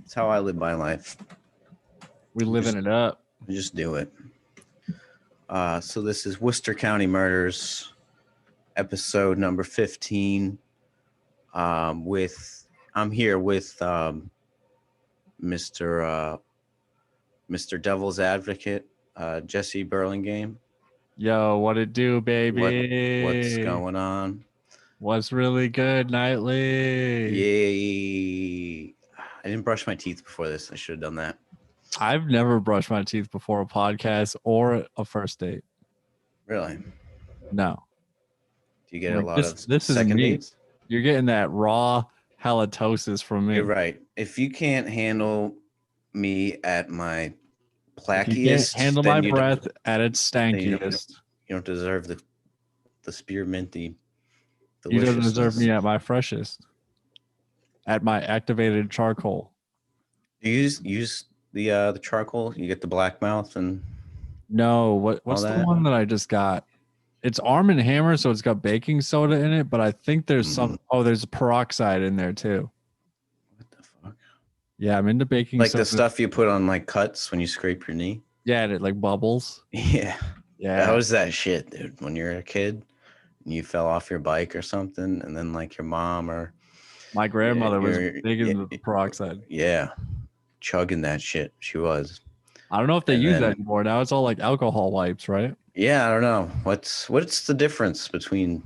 It's how I live my life. We living it up. Just do it. So this is Worcester County Murders, episode number 15. I'm here with Mr. Devil's Advocate, Jesse Burlingame. Yo, what it do, baby? What's going on? What's really good, Nightly? Yay! I didn't brush my teeth before this. I should have done that. I've never brushed my teeth before a podcast or a first date. Really? No. Do you get a lot of this second dates? You're getting that raw halitosis from me. You're right. If you can't handle me at my plackiest, you can't handle my breath at its stankiest, you don't deserve the spearminty. You don't deserve me at my freshest. At my activated charcoal. Do you use the charcoal? You get the black mouth and no. What's the one that I just got? It's Arm & Hammer, so it's got baking soda in it, but I think there's some. Oh, there's peroxide in there too. What the fuck? Yeah, I'm into baking like soda. The stuff you put on like cuts when you scrape your knee. Yeah, and it like bubbles. Yeah. That was that shit, dude. When you're a kid and you fell off your bike or something, and then like your mom or my grandmother was big into the peroxide. Yeah. Chugging that shit. She was. I don't know if they use that anymore. Now it's all like alcohol wipes, right? Yeah, I don't know. What's the difference between?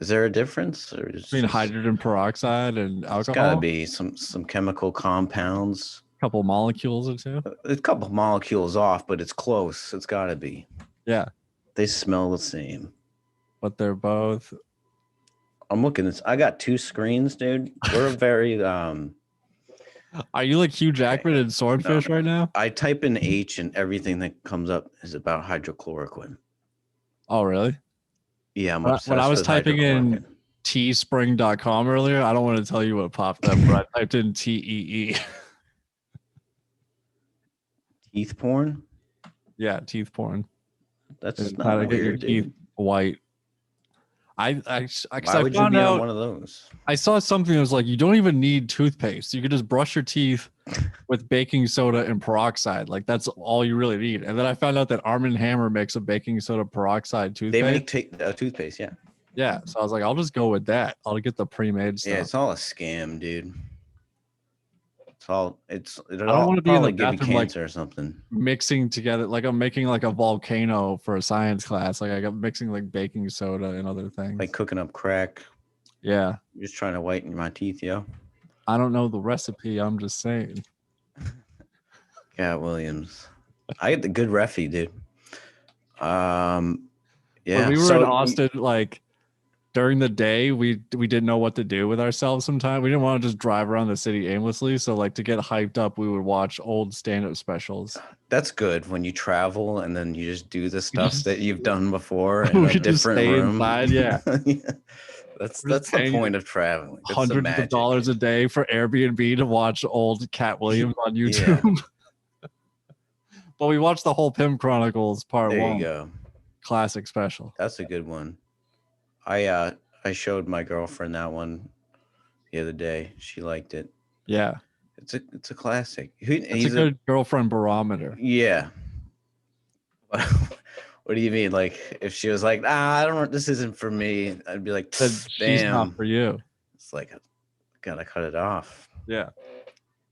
Is there a difference? Or between hydrogen peroxide and alcohol? It's gotta be some chemical compounds. A couple molecules or two. A couple molecules off, but it's close. It's gotta be. Yeah. They smell the same. But they're both. I'm looking at this. I got two screens, dude. We're very Are you like Hugh Jackman in Swordfish right now? I type in H and everything that comes up is about hydrochloroquine. Oh, really? Yeah, I'm obsessed when I was typing in teespring.com earlier, I don't want to tell you what popped up, but I typed in TEE. Teeth porn? Yeah, teeth porn. That's not how to get your teeth white. Why would you be on one of those? I saw something that was like, you don't even need toothpaste. You could just brush your teeth with baking soda and peroxide. Like that's all you really need. And then I found out that Arm & Hammer makes a baking soda peroxide toothpaste. They make toothpaste, yeah. Yeah, so I was like, I'll just go with that. I'll get the pre-made stuff. Yeah, it's all a scam, dude. I don't want to be in the bathroom like or something. Mixing together, like I'm making like a volcano for a science class. Like I got mixing like baking soda and other things. Like cooking up crack. Yeah. You're just trying to whiten my teeth, yo. I don't know the recipe. I'm just saying. Yeah, Williams. I get the good refy, dude. Yeah. When we were in Austin, like during the day, we didn't know what to do with ourselves sometimes. We didn't want to just drive around the city aimlessly. So like to get hyped up, we would watch old stand-up specials. That's good when you travel and then you just do the stuff that you've done before in a different room. Inside, yeah. Yeah. That's the point of traveling. That's hundreds of dollars a day for Airbnb to watch old Cat Williams on YouTube. Yeah. But we watched the whole Pimp Chronicles Part 1. There you go. Classic special. That's a good one. I showed my girlfriend that one the other day. She liked it. Yeah. It's a classic. It's a good girlfriend barometer. Yeah. What do you mean? Like if she was like, I don't know, this isn't for me, I'd be like, damn, she's not for you. It's like I gotta cut it off. Yeah.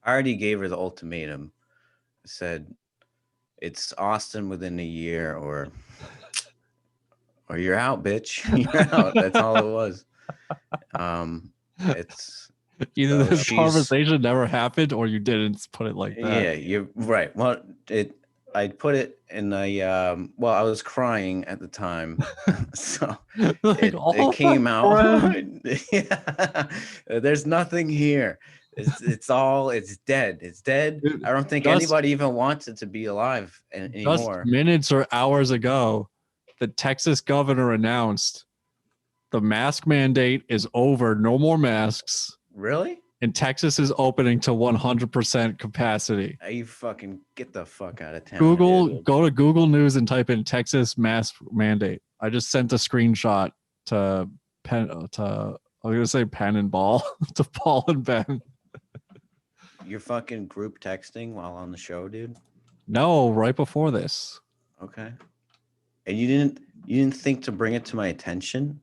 I already gave her the ultimatum. I said it's Austin within a year or you're out, bitch. You're out. That's all it was. It's either this conversation never happened or you didn't put it like that. Yeah, you're right. Well, I put it in I was crying at the time, so like it came out. Yeah. There's nothing here. It's dead. It's dead. Dude, I don't think anybody even wants it to be alive anymore. Just minutes or hours ago, the Texas governor announced the mask mandate is over. No more masks. Really? And Texas is opening to 100% capacity. You fucking get the fuck out of town. Go to Google News and type in Texas mask mandate. I just sent a screenshot to I was gonna say Pen and Ball to Paul and Ben. you're fucking group texting while on the show, dude? No, right before this. Okay. And you didn't think to bring it to my attention?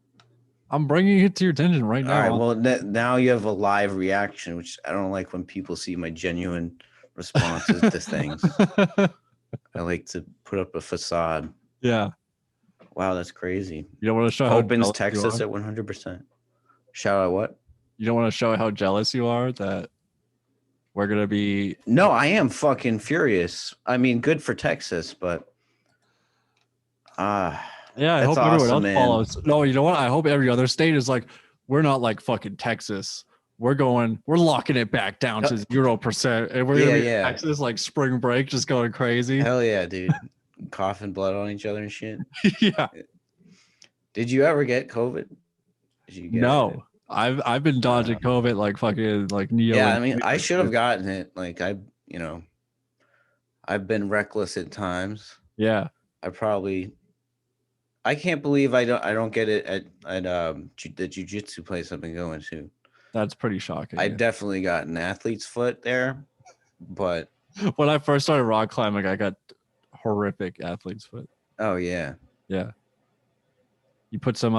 I'm bringing it to your attention right now. All right. Well, now you have a live reaction, which I don't like when people see my genuine responses to things. I like to put up a facade. Yeah. Wow, that's crazy. You don't want to show Opens how Texas at 100%. Shout out what? You don't want to show how jealous you are that we're gonna be. No, I am fucking furious. I mean, good for Texas, but yeah, I hope everyone else follows. No, you know what? I hope every other state is like, we're not like fucking Texas. We're locking it back down to 0%, and we're gonna be in Texas like spring break, just going crazy. Hell yeah, dude! Coughing blood on each other and shit. Yeah. Did you ever get COVID? Did you get No. it? I've been dodging COVID like fucking like Neo. Yeah, I mean, I should have gotten it. Like I've been reckless at times. Yeah. I can't believe I don't get it at the jiu-jitsu place I've been going to. That's pretty shocking. I definitely got an athlete's foot there, but when I first started rock climbing, I got horrific athlete's foot. Oh yeah. Yeah. You put some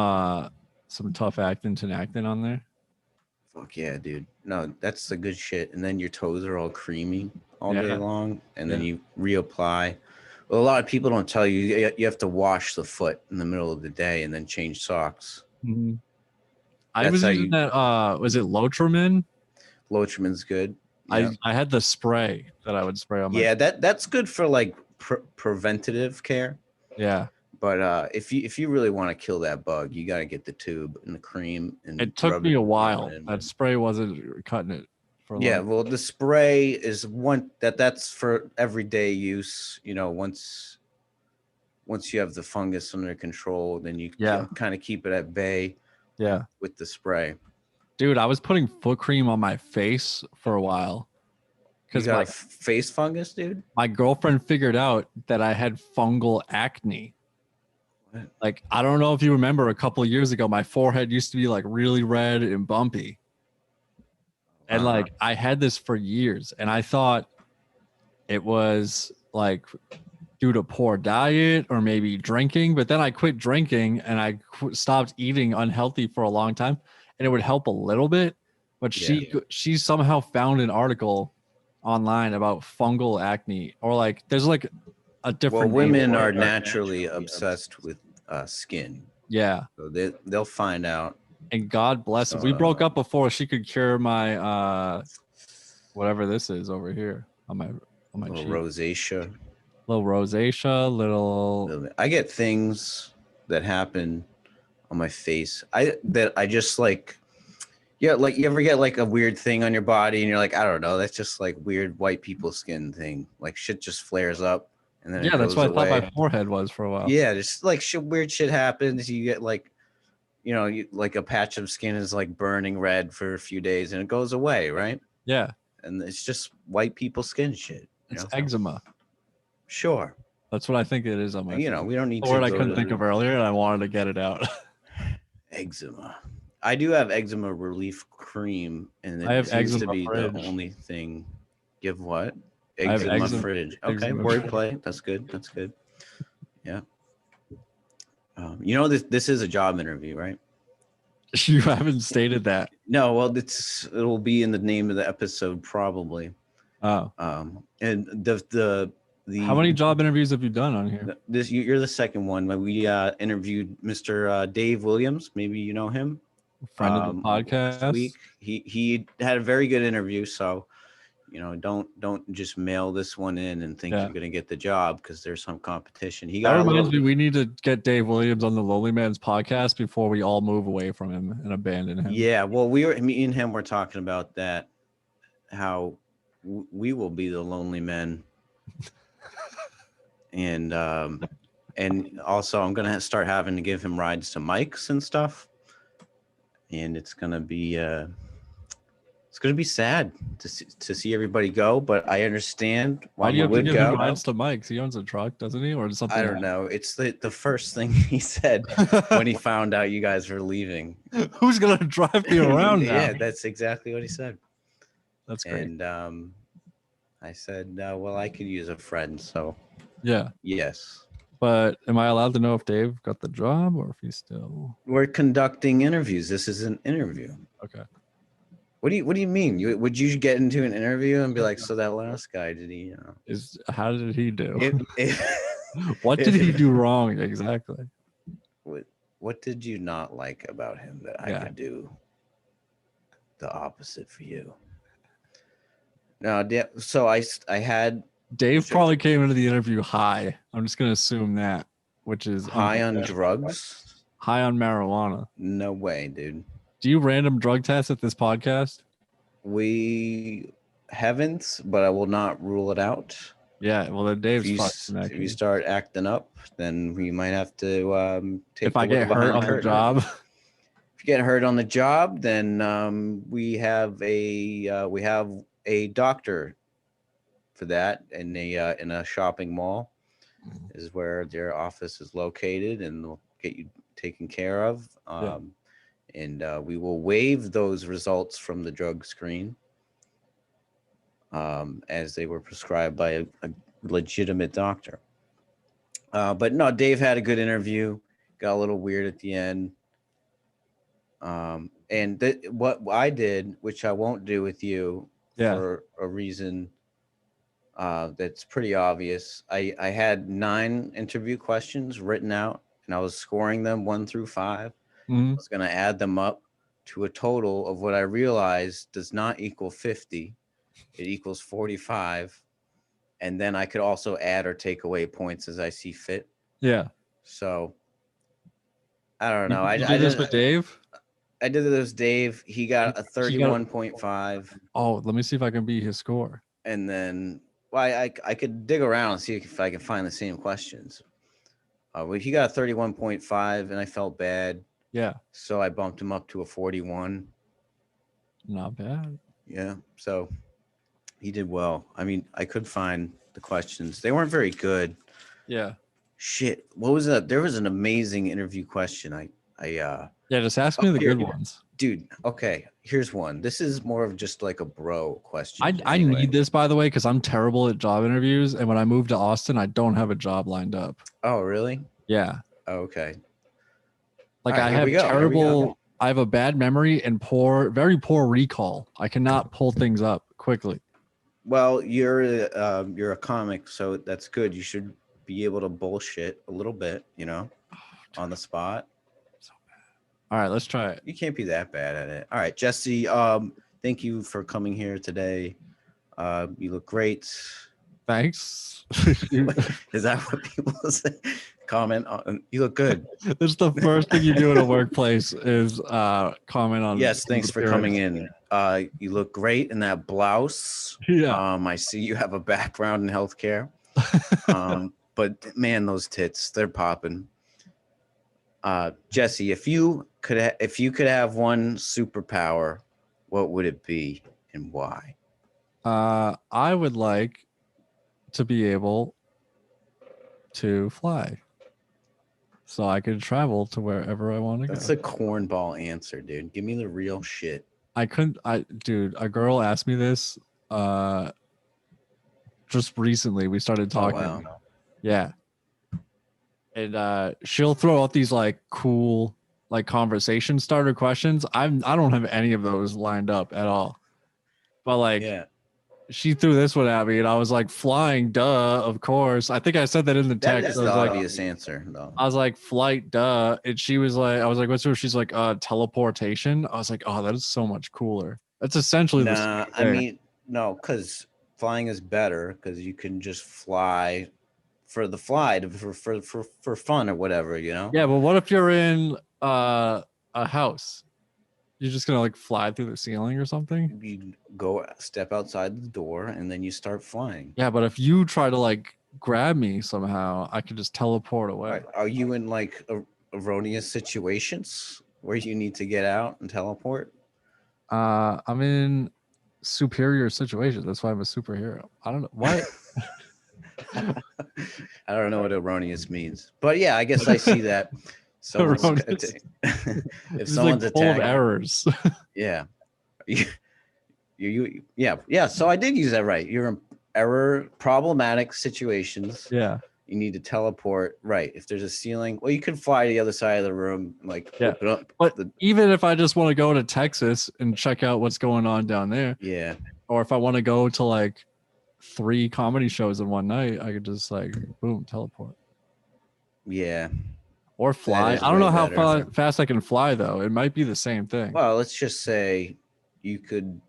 tough actin on there. Fuck yeah, dude. No, that's the good shit. And then your toes are all creamy all day long, and then you reapply. Well, a lot of people don't tell you you have to wash the foot in the middle of the day and then change socks. Mm-hmm. I was using that. Was it Lotrimin? Lotrimin's good. Yeah. I had the spray that I would spray on my. Yeah, that's good for like preventative care. Yeah. But if you really want to kill that bug, you got to get the tube and the cream. And it took me a while. That spray wasn't cutting it. Well, the spray is one that's for everyday use. You know, once you have the fungus under control, then you can kind of keep it at bay. Yeah. With the spray. Dude, I was putting foot cream on my face for a while. Because my face fungus, dude? My girlfriend figured out that I had fungal acne. What? Like, I don't know if you remember a couple of years ago, my forehead used to be like really red and bumpy. And like, I had this for years, and I thought it was like due to poor diet or maybe drinking, but then I quit drinking and I stopped eating unhealthy for a long time, and it would help a little bit. But she somehow found an article online about fungal acne, or like there's like a different. Well, women are naturally obsessed with skin. Yeah, so they'll find out. And God bless it. We broke up before she could cure my whatever this is over here on my cheek. Rosacea. Little rosacea, I get things that happen on my face. I just like, like you ever get like a weird thing on your body and you're like, I don't know, that's just like weird white people skin thing. Like shit just flares up and then that's what I thought my forehead was for a while. Yeah, just like weird shit happens. You get like, like a patch of skin is like burning red for a few days and it goes away, right? Yeah. And it's just white people skin shit. It's eczema. Sure. That's what I think it is on my we don't need the word I couldn't think of earlier, and I wanted to get it out. Eczema. I do have eczema relief cream, and I have seems to eczema be fridge. the only thing. Give what? Eczema fridge. Okay, wordplay. That's good. That's good. Yeah. This is a job interview, right? You haven't stated that. No, well, it'll be in the name of the episode probably. Oh. And the how many job interviews have you done on here? You're the second one. We interviewed Mr. Dave Williams. Maybe you know him. Friend of the podcast. Last week. He had a very good interview. So, don't just mail this one in and think you're gonna get the job because there's some competition. That reminds me, we need to get Dave Williams on the Lonely Man's podcast before we all move away from him and abandon him. Yeah, well, me and him were talking about that. How we will be the lonely men. And also I'm gonna start having to give him rides to Mike's and stuff, and it's gonna be sad to see everybody go. But I understand why you would give him rides to Mike's. He owns a truck, doesn't he, or something? I don't know. It's the first thing he said when he found out you guys were leaving. Who's gonna drive me around now? Yeah, that's exactly what he said. That's great. And I said, well, I could use a friend. So yeah. Yes. But am I allowed to know if Dave got the job or if he's still? We're conducting interviews. This is an interview. Okay. What do you mean? Would you get into an interview and be like, so that last guy, did he? How did he do? What did he do wrong exactly? What did you not like about him that I could do the opposite for you? No, so I had Dave probably came into the interview high. I'm just gonna assume that, which is high on drugs, high on marijuana. No way, dude. Do you random drug test at this podcast? We haven't, but I will not rule it out. Yeah, well, then Dave's if you start acting up, then we might have to take. If I get hurt on the job, if you get hurt on the job, then we have a doctor for that in a shopping mall. Is where their office is located, and they'll get you taken care of. And we will waive those results from the drug screen as they were prescribed by a legitimate doctor. But no, Dave had a good interview, got a little weird at the end. And what I did, which I won't do with you for a reason that's pretty obvious. I had 9 interview questions written out, and I was scoring them 1 through 5. I was going to add them up to a total of what I realized does not equal 50. It equals 45. And then I could also add or take away points as I see fit. Yeah. So I don't know. I did this with Dave. I did this with Dave. He got a 31.5. Oh, let me see if I can beat his score. And then, well, I could dig around and see if I can find the same questions. He got a 31.5, and I felt bad. Yeah. So I bumped him up to a 41. Not bad. Yeah. So he did well. I mean, I could find the questions. They weren't very good. Yeah. Shit. What was that? There was an amazing interview question. Yeah, just ask me the good ones. Dude, okay. Here's one. This is more of just like a bro question. I need this, by the way, because I'm terrible at job interviews. And when I moved to Austin, I don't have a job lined up. Oh, really? Yeah. Okay. Like I have terrible, I have a bad memory and very poor recall. I cannot pull things up quickly. Well, you're a comic, so that's good. You should be able to bullshit a little bit, on the spot. So bad. All right, let's try it. You can't be that bad at it. All right, Jesse, thank you for coming here today. You look great. Thanks. Is that what people say? Comment on, you look good. This is the first thing you do in a workplace is comment on. Yes, thanks for coming in. You look great in that blouse. Yeah. I see you have a background in healthcare. But man, those tits, they're popping. Jesse, if you could have one superpower, what would it be and why? I would like to be able to fly, so I could travel to wherever I want to go. That's a cornball answer, dude. Give me the real shit. Dude, a girl asked me this just recently. We started talking. Oh, wow. Yeah. And she'll throw out these like cool like conversation starter questions. I don't have any of those lined up at all. But like she threw this one at me and I was like, flying, duh, of course. I think I said that in the text. That's the obvious answer, though. I was like, flight, duh. And she was like, I was like, what's her? She's like, teleportation. I was like, oh, that is so much cooler. That's essentially the same thing. I mean, no, because flying is better because you can just fly for the for fun or whatever, Yeah, but what if you're in a house? You're just gonna like fly through the ceiling or something? You go step outside the door and then you start flying. Yeah, but if you try to like grab me somehow, I could just teleport away. Are you in like erroneous situations where you need to get out and teleport? I'm in superior situations. That's why I'm a superhero. I don't know why. I don't know what erroneous means, but yeah, I guess I see that. If someone's like full of errors. Yeah, Yeah. So I did use that right. You're in problematic situations. Yeah. You need to teleport. Right. If there's a ceiling, well, you could fly to the other side of the room, like open up. But even if I just want to go to Texas and check out what's going on down there. Yeah. Or if I want to go to like 3 comedy shows in one night, I could just like boom, teleport. Yeah. Or fly. I don't know how fast I can fly though. It might be the same thing. Well, let's just say you could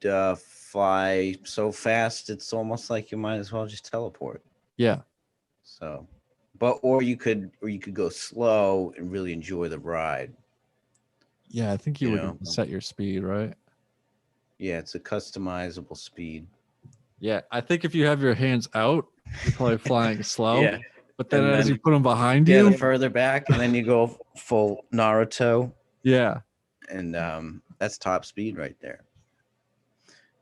fly so fast it's almost like you might as well just teleport. Yeah. So, or you could go slow and really enjoy the ride. Yeah, I think you would set your speed, right? Yeah, it's a customizable speed. Yeah, I think if you have your hands out, you're probably flying slow. Yeah. But then as you put them behind you, the further back, and then you go full Naruto. Yeah. And that's top speed right there.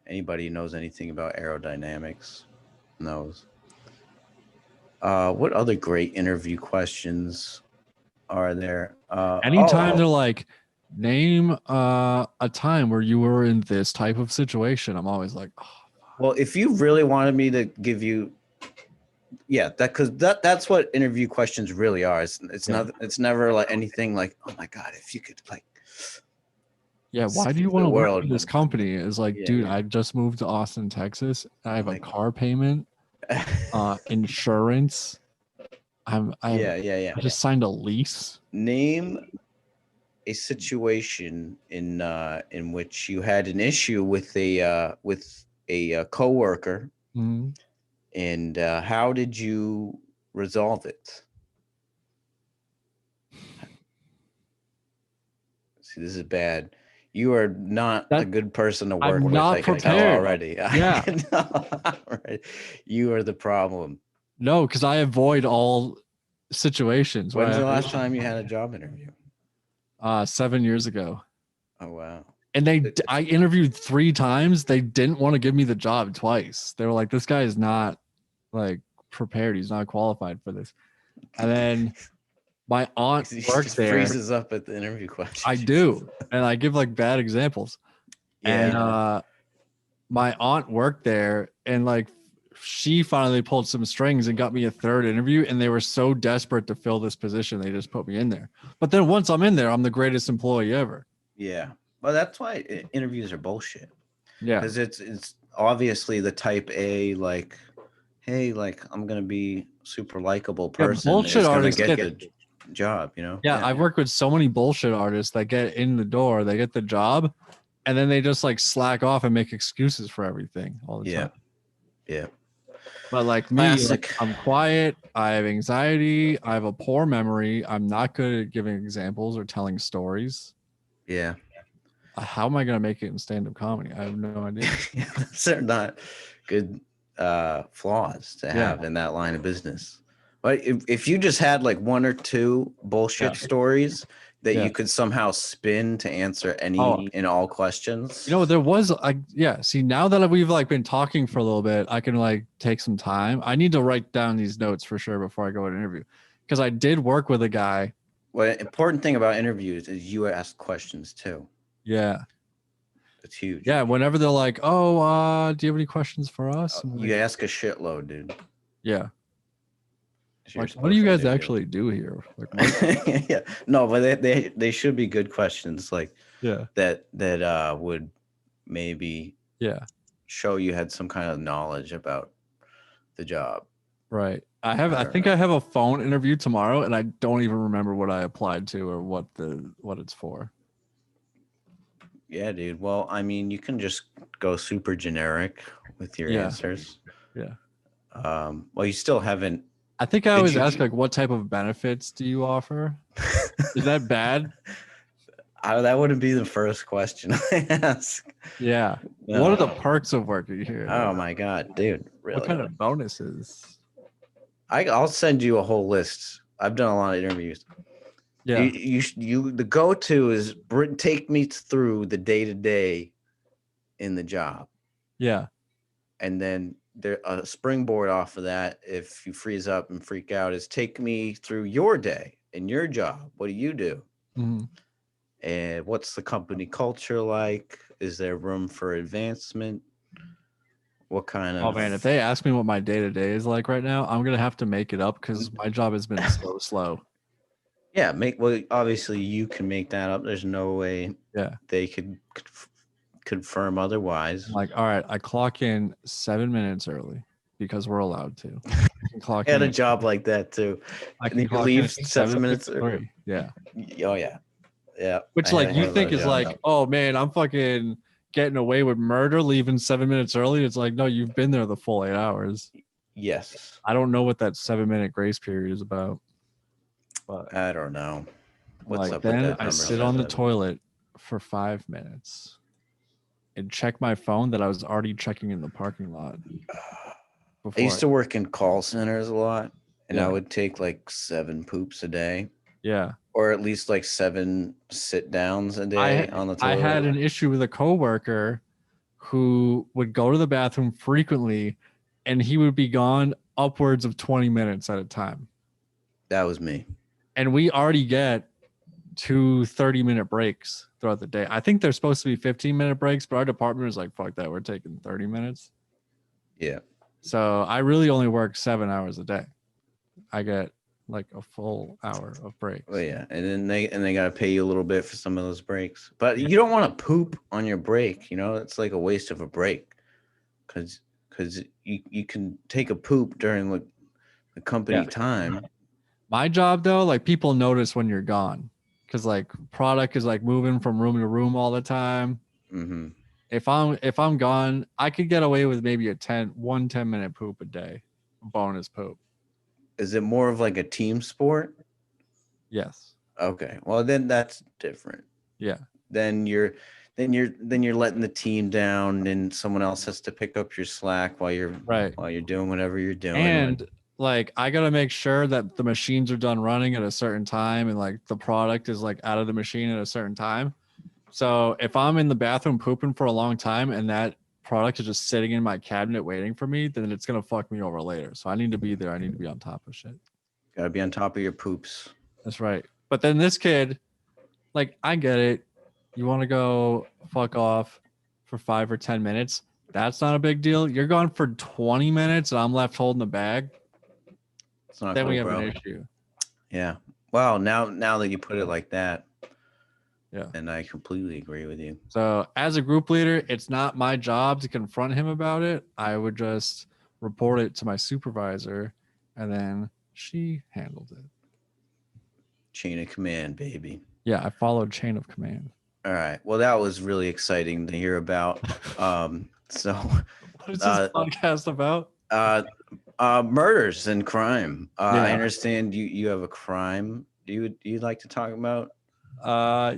Anybody who knows anything about aerodynamics knows. What other great interview questions are there? Anytime they're like, name a time where you were in this type of situation, I'm always like, oh. Well, if you really wanted me to give you, because that's what interview questions really are. It's never like anything like, oh my God, if you could like. Yeah, why do you want to work for this company? It's like, dude, I just moved to Austin, Texas. I have a car payment, insurance. I just signed a lease. Name a situation in which you had an issue with a coworker, mm-hmm. and how did you resolve it? See, this is bad. You are not a good person to work with. I can tell already. Yeah. Right. You are the problem. No, because I avoid all situations. When's the last time you had a job interview? 7 years ago. Oh, wow. And I interviewed 3 times. They didn't want to give me the job twice. They were like, this guy is not like prepared. He's not qualified for this. And then my aunt works there. Freezes up at the interview question. I do. And I give like bad examples. Yeah. And my aunt worked there, and like she finally pulled some strings and got me a 3rd interview, and they were so desperate to fill this position, they just put me in there. But then once I'm in there, I'm the greatest employee ever. Yeah. Well, that's why interviews are bullshit. Yeah. Because it's obviously the type A, like, hey, like, I'm going to be super likable person. Yeah, bullshit artists get the job, Yeah, I've worked with so many bullshit artists that get in the door, they get the job, and then they just like slack off and make excuses for everything all the time. Yeah. But like me, I'm quiet, I have anxiety, I have a poor memory, I'm not good at giving examples or telling stories. Yeah. How am I going to make it in stand-up comedy? I have no idea. Those are not good flaws to have in that line of business. But if you just had like 1 or 2 bullshit stories that you could somehow spin to answer any and all questions. There was see, now that we've like been talking for a little bit, I can like take some time. I need to write down these notes for sure before I go to an interview, because I did work with a guy. Well, important thing about interviews is you ask questions too. Yeah. It's huge. Yeah, whenever they're like, oh, do you have any questions for us? You ask a shitload, dude. Yeah. Like, what do you guys actually do here? Like, yeah, no, but they should be good questions, like that would maybe show you had some kind of knowledge about the job. Right. I think I have a phone interview tomorrow, and I don't even remember what I applied to or what it's for. Yeah, dude. Well, I mean, you can just go super generic with your answers. Yeah. Well, you still haven't. I think I always ask, like, what type of benefits do you offer? Is that bad? That wouldn't be the first question I ask. Yeah. No. What are the perks of working here? Oh my God, dude. Really? What kind of bonuses? I'll send you a whole list. I've done a lot of interviews. Yeah. You the go-to is take me through the day-to-day in the job. Yeah. And then a springboard off of that, if you freeze up and freak out, is take me through your day and your job. What do you do? Mm-hmm. And what's the company culture like? Is there room for advancement? What kind Oh of man, if they ask me what my day to day is like right now, I'm gonna have to make it up because my job has been so slow. Yeah, well, obviously you can make that up. There's no way they could confirm otherwise. Like, all right, I clock in 7 minutes early because we're allowed to. I had a job like that too. I can leave 7 minutes early. Yeah. Oh yeah. Yeah. Which like you think is like, oh man, I'm fucking getting away with murder, leaving 7 minutes early. It's like, no, you've been there the full 8 hours. Yes. I don't know what that 7-minute grace period is about. But I don't know. What's up with that number? I sit on the toilet for 5 minutes and check my phone that I was already checking in the parking lot. I used to work in call centers a lot, and I would take like 7 poops a day. Yeah. Or at least like 7 sit downs a day on the toilet. I had an issue with a coworker who would go to the bathroom frequently, and he would be gone upwards of 20 minutes at a time. That was me. And we already get 2 30-minute breaks throughout the day. I think they're supposed to be 15-minute breaks, but our department is like, fuck that, we're taking 30 minutes. Yeah. So I really only work 7 hours a day. I get like a full hour of breaks. Oh yeah, and then they gotta pay you a little bit for some of those breaks. But you don't want to poop on your break. You know, it's like a waste of a break, because you can take a poop during the company time. My job though, like people notice when you're gone, because like product is like moving from room to room all the time. Mm-hmm. If I'm gone, I could get away with maybe 10-minute poop a day, bonus poop. Is it more of like a team sport? Yes. Okay. Well, then that's different. Yeah. Then you're letting the team down, and someone else has to pick up your slack while you're doing whatever you're doing. And like I gotta make sure that the machines are done running at a certain time, and like the product is like out of the machine at a certain time. So if I'm in the bathroom pooping for a long time and that product is just sitting in my cabinet waiting for me, then it's gonna fuck me over later. So I need to be there. I need to be on top of shit. Gotta be on top of your poops. That's right. But then this kid, like, I get it. You want to go fuck off for 5 or 10 minutes. That's not a big deal. You're gone for 20 minutes and I'm left holding the bag. It's not then cool, we have bro. an issue. Yeah. Well, now that you put it like that, yeah, and I completely agree with you. So as a group leader, it's not my job to confront him about it. I would just report it to my supervisor, and then she handled it. Chain of command, baby. Yeah, I followed chain of command. All right. Well, that was really exciting to hear about. So what is this podcast about? Murders and crime. I understand you have a crime. Do you like to talk about?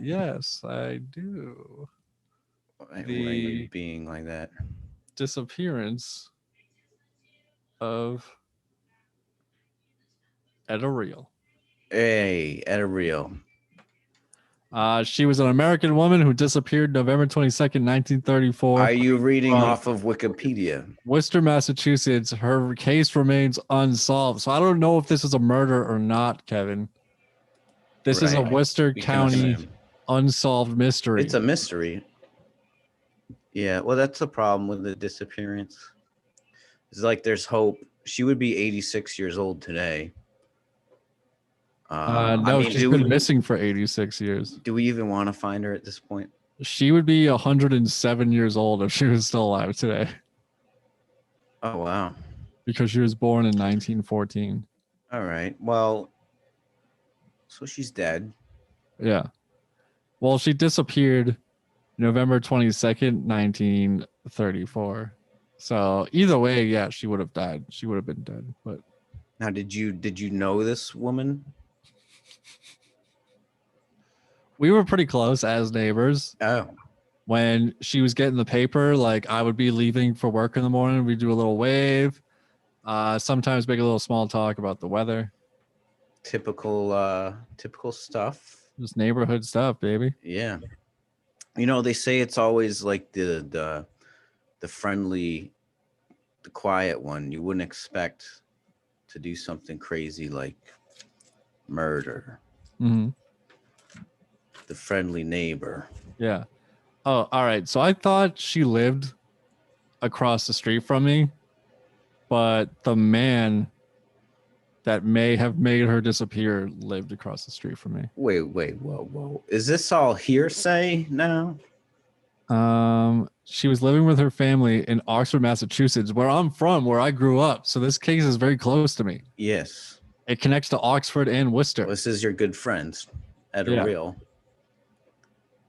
Yes, I do. Why are you being like that? Disappearance of Etta Real. Hey, Etta Real. She was an American woman who disappeared November 22nd, 1934. Are you reading off of Wikipedia? Worcester, Massachusetts. Her case remains unsolved. So I don't know if this is a murder or not, Kevin. This is a Worcester County unsolved mystery. It's a mystery. Yeah, well, that's the problem with the disappearance. It's like there's hope. She would be 86 years old today. No, she's been missing for 86 years. Do we even want to find her at this point? She would be 107 years old if she was still alive today. Oh, wow. Because she was born in 1914. All right. Well, so she's dead. Yeah. Well, she disappeared November 22nd, 1934. So either way, yeah, she would have died. She would have been dead. But now, did you know this woman? We were pretty close as neighbors. Oh. When she was getting the paper, like I would be leaving for work in the morning. We'd do a little wave. Sometimes make a little small talk about the weather. Typical stuff. Just neighborhood stuff, baby. Yeah. You know, they say it's always like the friendly, the quiet one. You wouldn't expect to do something crazy like murder. Mm-hmm. the friendly neighbor. Yeah. Oh, all right. So I thought she lived across the street from me, but the man that may have made her disappear lived across the street from me. Wait, whoa. Is this all hearsay now? She was living with her family in Oxford, Massachusetts, where I'm from, where I grew up. So this case is very close to me. Yes. It connects to Oxford and Worcester. Well, this is your good friends at a real.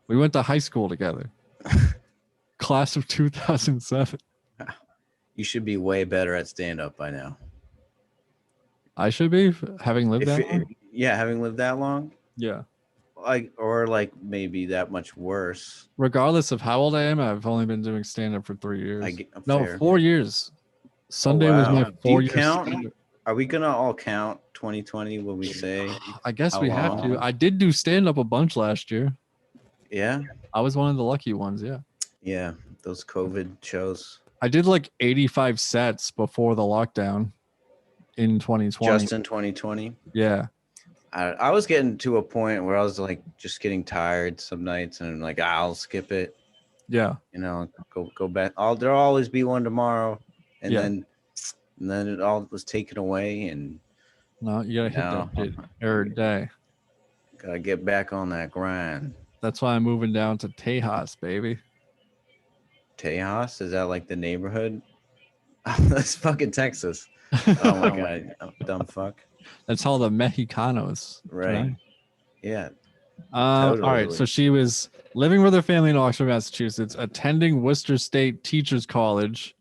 We went to high school together. Class of 2007. You should be way better at stand-up by now. I should be, having lived that long? Yeah, having lived that long? Yeah. Or maybe that much worse. Regardless of how old I am, I've only been doing stand-up for 3 years. Fair. 4 years. Sunday was my 4 years. Count? Are we gonna all count 2020 when we say? I guess we have to. I did do stand-up a bunch last year. Yeah. I was one of the lucky ones. Yeah. Yeah, those COVID shows. I did like 85 sets before the lockdown in 2020. Just in 2020? Yeah. I was getting to a point where I was like just getting tired some nights, and I'm like, I'll skip it. Yeah. Go back. There'll always be one tomorrow, and then it all was taken away, and no, you gotta hit that shit every day. Gotta get back on that grind. That's why I'm moving down to Tejas, baby. Tejas? Is that like the neighborhood? That's fucking Texas. Oh my god, dumb fuck. That's all the Mexicanos. Right. Yeah. Totally. All right. So she was living with her family in Oxford, Massachusetts, attending Worcester State Teachers College.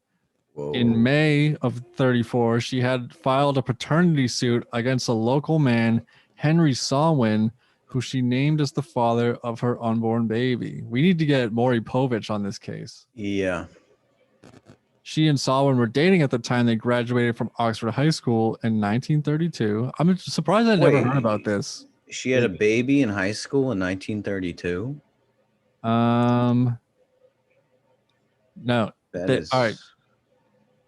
Whoa. In May of 34, she had filed a paternity suit against a local man, Henry Sawin, who she named as the father of her unborn baby. We need to get Maury Povich on this case. Yeah. She and Sawin were dating at the time they graduated from Oxford High School in 1932. I'm surprised I never heard about this. She had a baby in high school in 1932? No. All right.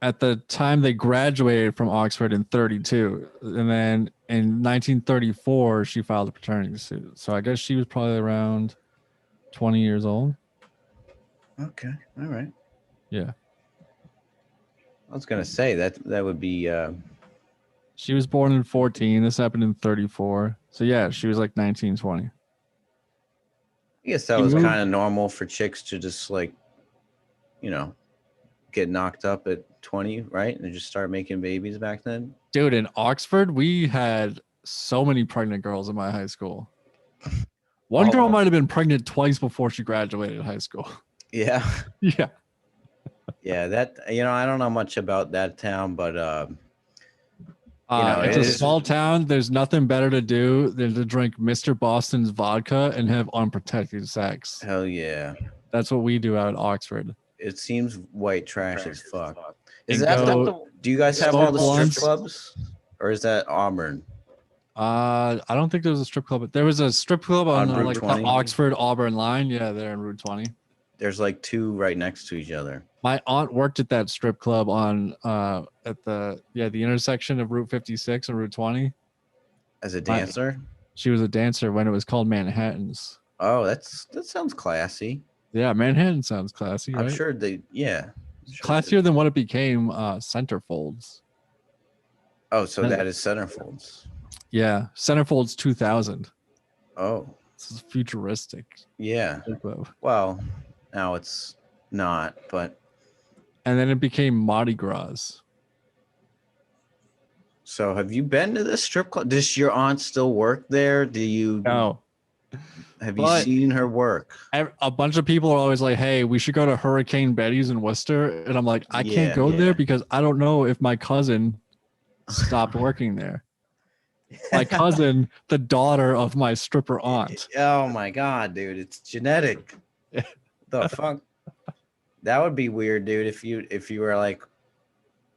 At the time they graduated from Oxford in 32, and then in 1934 she filed a paternity suit. So I guess she was probably around 20 years old. Okay. All right. Yeah. I was gonna say that would be. She was born in 14. This happened in 34. So yeah, she was like 19, 20. I guess that was kind of normal for chicks to just like, get knocked up at 20, right? And just start making babies back then. Dude, in Oxford, we had so many pregnant girls in my high school. One girl might have been pregnant twice before she graduated high school. Yeah. Yeah. Yeah, that I don't know much about that town, but it's a small town. There's nothing better to do than to drink Mr. Boston's vodka and have unprotected sex. Hell yeah. That's what we do out at Oxford. It seems white trash as fuck. Do you guys have all the strip clubs? Or is that Auburn? I don't think there was a strip club, but there was a strip club on like 20? the Oxford Auburn line. Yeah, there in Route 20. There's like two right next to each other. My aunt worked at that strip club on at the intersection of Route 56 and Route 20. As a dancer? She was a dancer when it was called Manhattan's. Oh, that sounds classy. Yeah, Manhattan sounds classy, right? I'm sure classier than what it became, Centerfolds. Oh, so that is Centerfolds. Yeah, Centerfolds 2000. Oh. This is futuristic. Yeah. Well, now it's not, but. And then it became Mardi Gras. So have you been to this strip club? Does your aunt still work there? No. Have you seen her work? A bunch of people are always like, hey, we should go to Hurricane Betty's in Worcester. And I'm like, I can't go there because I don't know if my cousin stopped working there. My cousin, the daughter of my stripper aunt. Oh my God, dude. It's genetic. The fuck? That would be weird, dude. If you were like,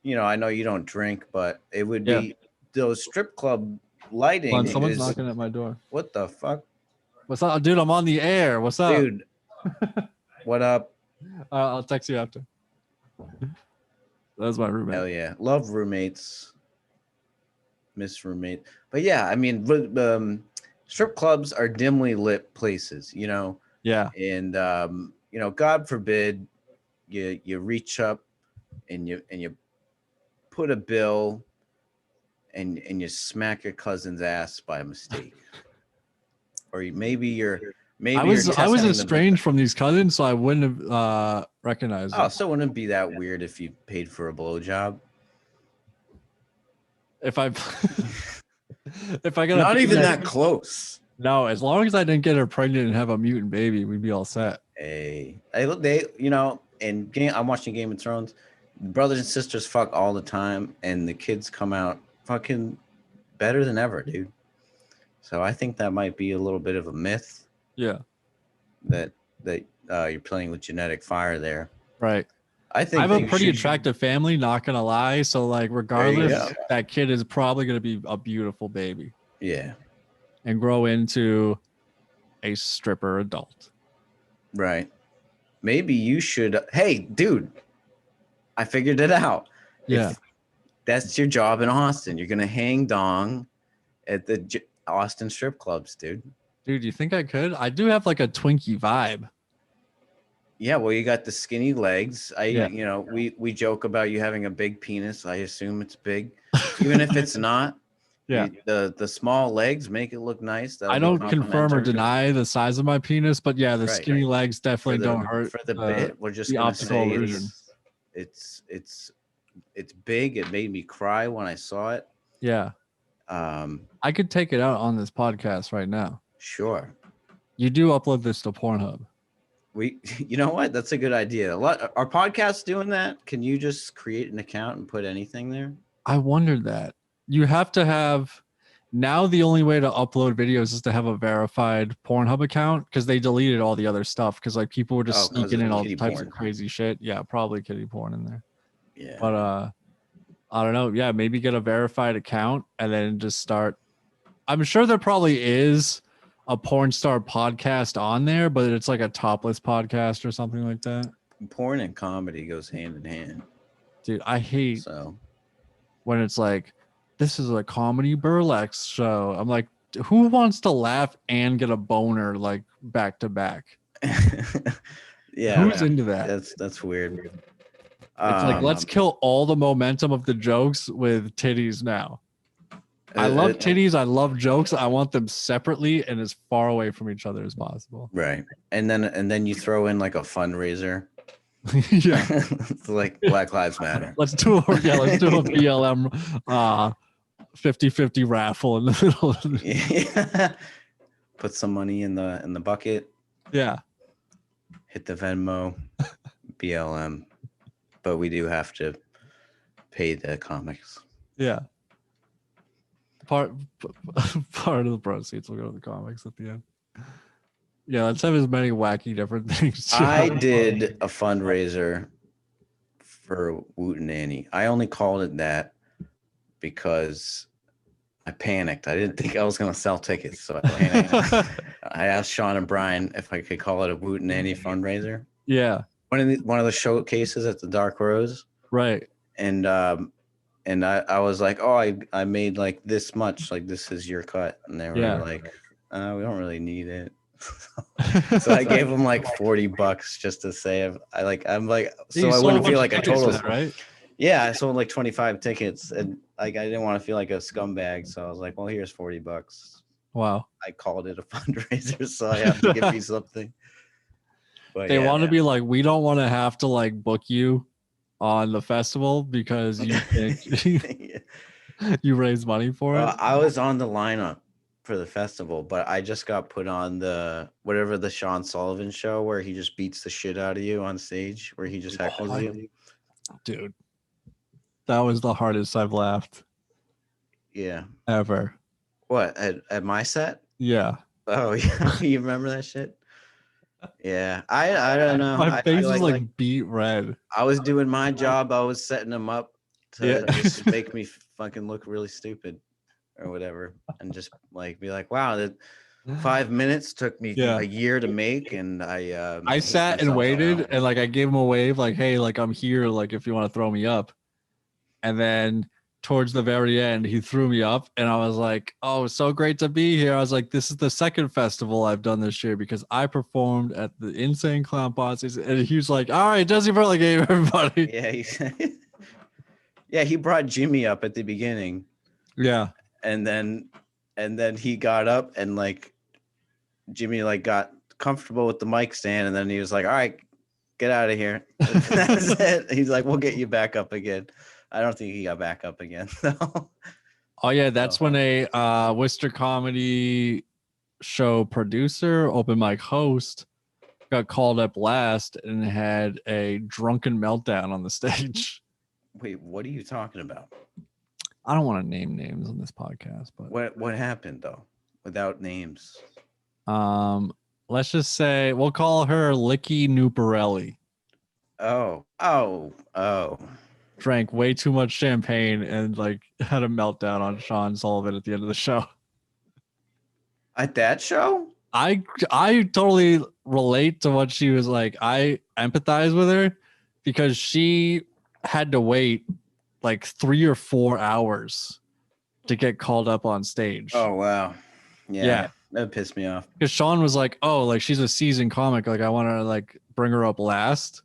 I know you don't drink, but it would be those strip club lighting. Someone's knocking at my door. What the fuck? What's up, dude? I'm on the air. What's up, dude? What up? I'll text you after. That's my roommate. Hell yeah, love roommates. Miss roommate, but yeah, I mean, strip clubs are dimly lit places, you know. Yeah. And you know, God forbid you reach up and you put a bill and you smack your cousin's ass by mistake. Or maybe you're I was testing estranged from these cousins, so I wouldn't have recognized Oh, it. so wouldn't it be that weird if you paid for a blowjob? If I got not even that close. No, as long as I didn't get her pregnant and have a mutant baby, we'd be all set. Hey, they you know, I'm watching Game of Thrones. Brothers and sisters fuck all the time, and the kids come out fucking better than ever, dude. So I think that might be a little bit of a myth. Yeah. That you're playing with genetic fire there. Right. I think I have a pretty attractive family, not gonna lie. So like regardless, that kid is probably gonna be a beautiful baby. Yeah. And grow into a stripper adult. Right. Maybe you should. Hey, dude, I figured it out. Yeah. If that's your job in Austin, you're gonna hang dong at the Austin strip clubs, dude. Dude, you think I could? I do have like a Twinkie vibe. Yeah, well, you got the skinny legs. You know, we joke about you having a big penis. I assume it's big, even if it's not. Yeah, the small legs make it look nice. I don't confirm or deny the size of my penis, but yeah, the skinny legs definitely don't hurt. For the bit, we're just the gonna optical say illusion. It's big. It made me cry when I saw it. Yeah. I could take it out on this podcast right now. Sure. You do upload this to Pornhub. You know what? That's a good idea. Are podcasts doing that? Can you just create an account and put anything there? I wondered that. You have to have now. The only way to upload videos is to have a verified Pornhub account because they deleted all the other stuff because like people were just sneaking in all types of crazy shit. Yeah, probably kitty porn in there. Yeah. But I don't know. Yeah, maybe get a verified account and then just start. I'm sure there probably is a porn star podcast on there, but it's like a topless podcast or something like that. Porn and comedy goes hand in hand. Dude, I hate when it's like, this is a comedy burlesque show. I'm like, who wants to laugh and get a boner like back to back? Yeah. Who's into that? That's weird. It's like, let's kill all the momentum of the jokes with titties now. I love titties. I love jokes. I want them separately and as far away from each other as possible. Right. And then you throw in like a fundraiser. Yeah. It's like Black Lives Matter. Let's do a BLM 50-50 raffle in the middle. Yeah. Put some money in the bucket. Yeah. Hit the Venmo, BLM. But we do have to pay the comics. Yeah. Part of the proceeds will go to the comics at the end. Yeah, let's have as many wacky different things. I did a fundraiser for Woot and Annie. I only called it that because I panicked. I didn't think I was going to sell tickets, so I panicked. I asked Sean and Brian if I could call it a Woot and Annie fundraiser. Yeah, one of the showcases at the Dark Rose. Right. And I was like, oh, I made like this much, like this is your cut, and they were like, we don't really need it. So I gave them like $40 just to say I'm like so I wouldn't feel like a total right. Yeah, I sold like 25 tickets, and like I didn't want to feel like a scumbag, so I was like, well, here's $40. Wow. I called it a fundraiser, so I have to give you something. But they want to be like, we don't want to have to like book you on the festival because you think you raise money for it. I was on the lineup for the festival, but I just got put on the Sean Sullivan show where he just beats the shit out of you on stage, where he just heckles you. Dude, that was the hardest I've laughed. Yeah. Ever. What, at my set? Yeah. Oh yeah, you remember that shit? Yeah, I don't know. My face was like beat red. I was doing my job. I was setting them up to just make me fucking look really stupid or whatever, and just like be like, wow, that 5 minutes took me a year to make, and I sat and waited, and like I gave him a wave, like, hey, like I'm here, like if you want to throw me up, and then towards the very end, he threw me up, and I was like, "Oh, it's so great to be here." I was like, "This is the second festival I've done this year because I performed at the Insane Clown Posse's," and he was like, "All right, Jesse Burlingame, everybody." Yeah, yeah, he brought Jimmy up at the beginning. Yeah, and then he got up and like Jimmy like got comfortable with the mic stand, and then he was like, "All right, get out of here." That's it. He's like, "We'll get you back up again." I don't think he got back up again. No. Oh yeah, that's when a Worcester comedy show producer, open mic host, got called up last and had a drunken meltdown on the stage. Wait, what are you talking about? I don't want to name names on this podcast, but what happened though? Without names. Let's just say we'll call her Licky Nuparelli. Oh. Drank way too much champagne and like had a meltdown on Sean Sullivan at the end of the show. At that show? I totally relate to what she was like. I empathize with her because she had to wait like 3 or 4 hours to get called up on stage. Oh wow. Yeah. That pissed me off. Because Sean was like, "Oh, like she's a seasoned comic. Like I want to like bring her up last."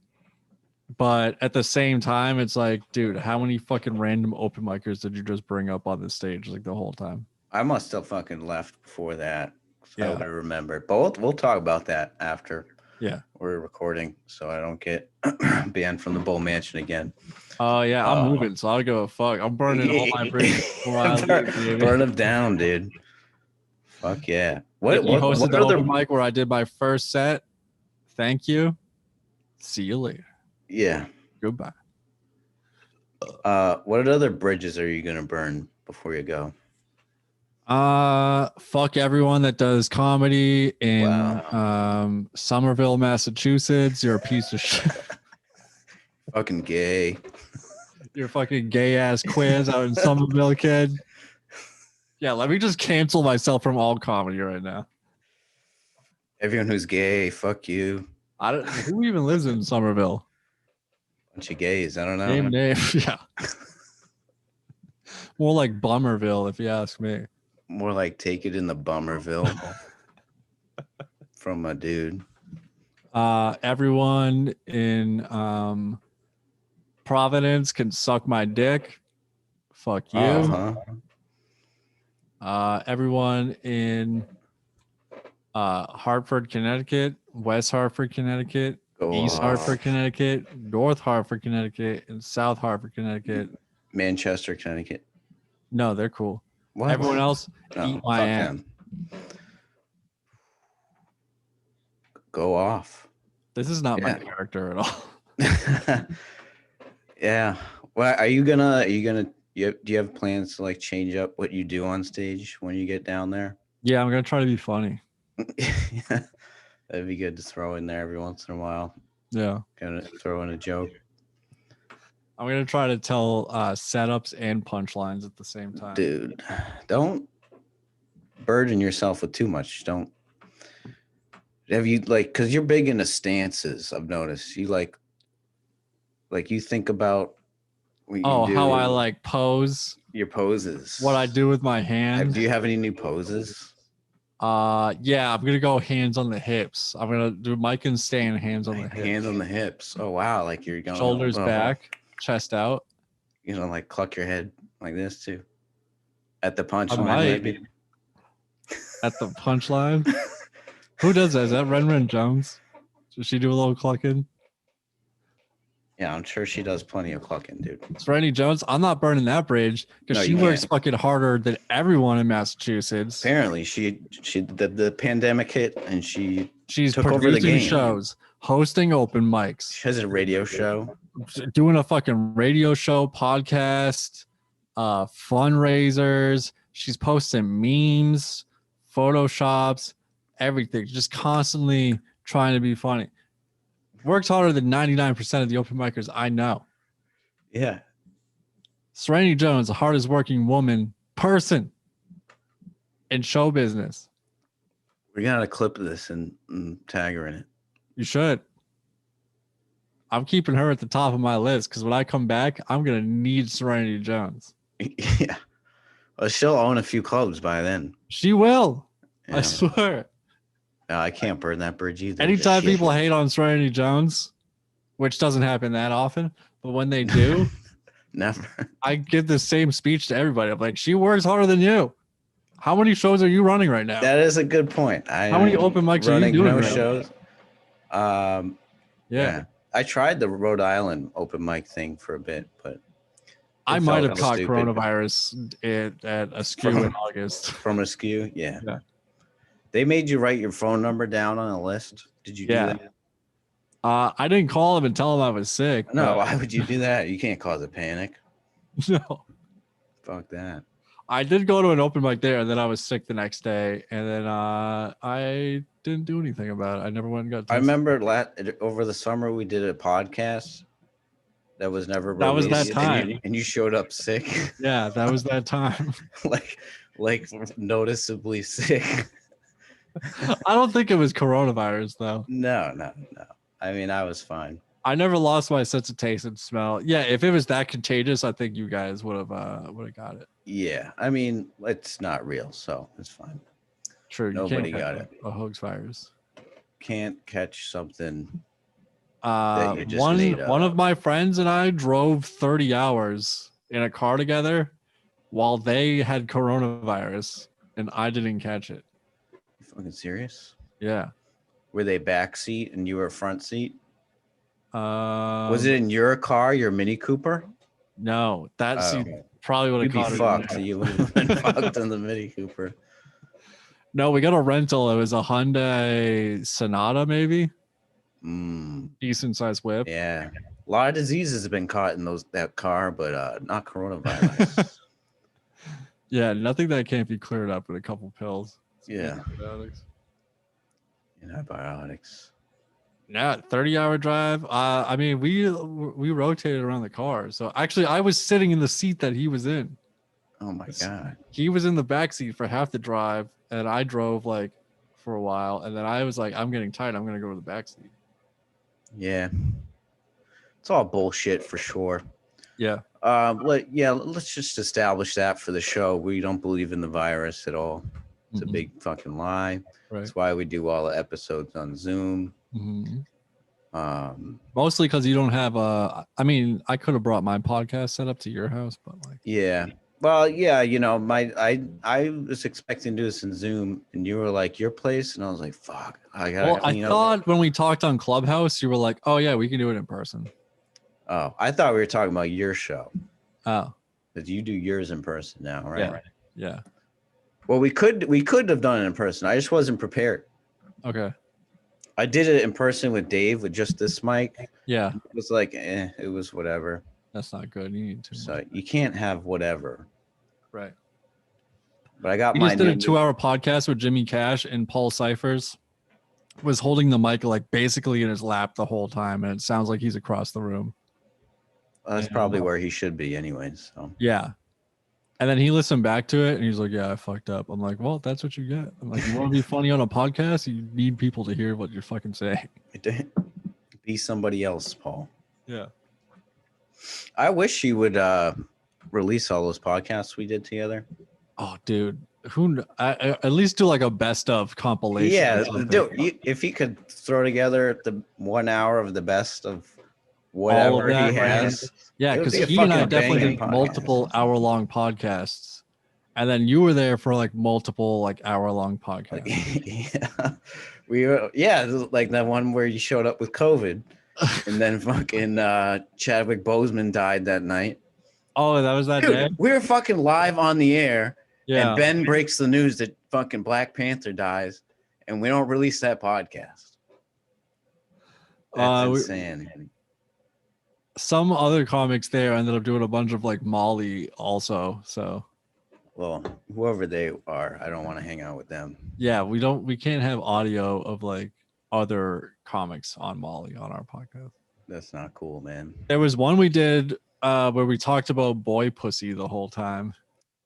But at the same time, it's like, dude, how many fucking random open micers did you just bring up on the stage like the whole time? I must have fucking left before that. So Yeah. I would have remembered. But we'll talk about that after. Yeah. We're recording, so I don't get banned from the Bull Mansion again. Oh yeah, I'm moving, so I'll go fuck. I'm burning all my bridges before I leave, burn them down, dude. Fuck yeah. What hosted the open mic where I did my first set. Thank you. See you later. Yeah. Goodbye. What other bridges are you gonna burn before you go? Fuck everyone that does comedy in Somerville, Massachusetts. You're a piece of shit. Fucking gay. You're fucking gay ass quiz out in Somerville, kid. Yeah, let me just cancel myself from all comedy right now. Everyone who's gay, fuck you. Who even lives in Somerville? Bunch of gays. I don't know. Name. Yeah. More like Bummerville, if you ask me. More like take it in the Bummerville from a dude. Everyone in Providence can suck my dick. Fuck you. Everyone in Hartford, Connecticut, West Hartford, Connecticut, East Hartford, Connecticut, North Hartford, Connecticut, and South Hartford, Connecticut. Manchester, Connecticut. No, they're cool. What? Everyone else, eat my ass. Go off. This is not my character at all. Yeah. Well, do you have plans to like change up what you do on stage when you get down there? Yeah, I'm gonna try to be funny. Yeah. That'd be good to throw in there every once in a while. Yeah. Gonna throw in a joke. I'm gonna try to tell setups and punchlines at the same time. Dude, don't burden yourself with too much. Have you because you're big into stances, I've noticed. You like you think about what you do. How I like pose. Your poses. What I do with my hands. Do you have any new poses? Yeah, I'm gonna go hands on the hips. I'm gonna do mic and stand, hands on the hips. Hands on the hips. Oh wow, like you're going shoulders back, chest out. You know, like cluck your head like this too. At the punchline, maybe. At the punchline. Who does that? Is that Ren Jones? Does she do a little clucking? Yeah, I'm sure she does plenty of clucking, dude. It's Rennie Jones. I'm not burning that bridge because she works fucking harder than everyone in Massachusetts. Apparently, the pandemic hit and she's took producing over the game. shows, hosting open mics. She has a radio show, doing a fucking radio show, podcast, fundraisers. She's posting memes, photoshops, everything. Just constantly trying to be funny. Works harder than 99% of the open micers I know. Yeah. Serenity Jones, the hardest working person in show business. We're gonna clip this and tag her in it. You should. I'm keeping her at the top of my list because when I come back, I'm gonna need Serenity Jones. Yeah. Well, she'll own a few clubs by then. She will. Yeah. I swear. I can't burn that bridge either. Anytime people hate on Serenity Jones, which doesn't happen that often, but when they do, never. I give the same speech to everybody. I'm like, she works harder than you. How many shows are you running right now? That is a good point. How many open mics are you doing? No shows. Yeah. I tried the Rhode Island open mic thing for a bit, but I might have caught coronavirus at a skew in August. From a skew, yeah. They made you write your phone number down on a list. Did you do that? I didn't call them and tell them I was sick. No, why would you do that? You can't cause a panic. No. Fuck that. I did go to an open mic there, and then I was sick the next day, and then I didn't do anything about it. I never went and got tested. I remember over the summer we did a podcast that was never released. That was that time. And you showed up sick. Yeah, that was that time. like noticeably sick. I don't think it was coronavirus though. No. I mean, I was fine. I never lost my sense of taste and smell. Yeah, if it was that contagious, I think you guys would have got it. Yeah, I mean, it's not real, so it's fine. True. Nobody got it. A hoax virus. Can't catch something. One of my friends and I drove 30 hours in a car together while they had coronavirus, and I didn't catch it. You fucking serious? Yeah. Were they back seat and you were front seat? Was it in your car, your Mini Cooper? No, that seat probably would have caught fucked. You would have been fucked in the Mini Cooper. No, we got a rental. It was a Hyundai Sonata, maybe. Decent sized whip. Yeah, a lot of diseases have been caught in that car, but not coronavirus. Yeah, nothing that can't be cleared up with a couple pills. Yeah. Antibiotics. Yeah, 30-hour drive. I mean, we rotated around the car. So actually, I was sitting in the seat that he was in. Oh my god. He was in the back seat for half the drive, and I drove for a while, and then I was like, I'm getting tired. I'm gonna go to the back seat. Yeah. It's all bullshit for sure. Yeah. Let's just establish that for the show. We don't believe in the virus at all. It's a big fucking lie. Right. That's why we do all the episodes on Zoom. Mostly because you don't have I mean, I could have brought my podcast set up to your house, but yeah. Well, yeah, I was expecting to do this in Zoom, and you were like, your place, and I was like, fuck. I thought when we talked on Clubhouse, you were like, oh yeah, we can do it in person. Oh, I thought we were talking about your show. Oh, because you do yours in person now, right? Yeah. Yeah. Well, we could have done it in person. I just wasn't prepared. Okay. I did it in person with Dave with just this mic. Yeah. It was like, it was whatever. That's not good. You need to. So you can't have whatever. Right. But I got just did a 2-hour podcast with Jimmy Cash, and Paul Cyphers was holding the mic basically in his lap the whole time, and it sounds like he's across the room. That's probably where he should be anyways. So. Yeah. And then he listened back to it, and he's like, yeah, I fucked up. I'm like, well, that's what you get. I'm like, you want to be funny on a podcast? You need people to hear what you're fucking saying. Be somebody else, Paul. Yeah. I wish you would release all those podcasts we did together. Oh, dude. At least do a best of compilation. Yeah, if he could throw together the 1 hour of the best of whatever he has. Right? Yeah, because he and I definitely did multiple hour-long podcasts, and then you were there for multiple hour-long podcasts. Yeah, we were. Yeah, like that one where you showed up with COVID, and then fucking Chadwick Boseman died that night. Oh, that was that day. We were fucking live on the air, yeah. And Ben breaks the news that fucking Black Panther dies, and we don't release that podcast. That's insane. Some other comics there ended up doing a bunch of Molly also. So, well, whoever they are, I don't want to hang out with them. Yeah, we can't have audio of other comics on Molly on our podcast. That's not cool, man. There was one we did where we talked about boy pussy the whole time.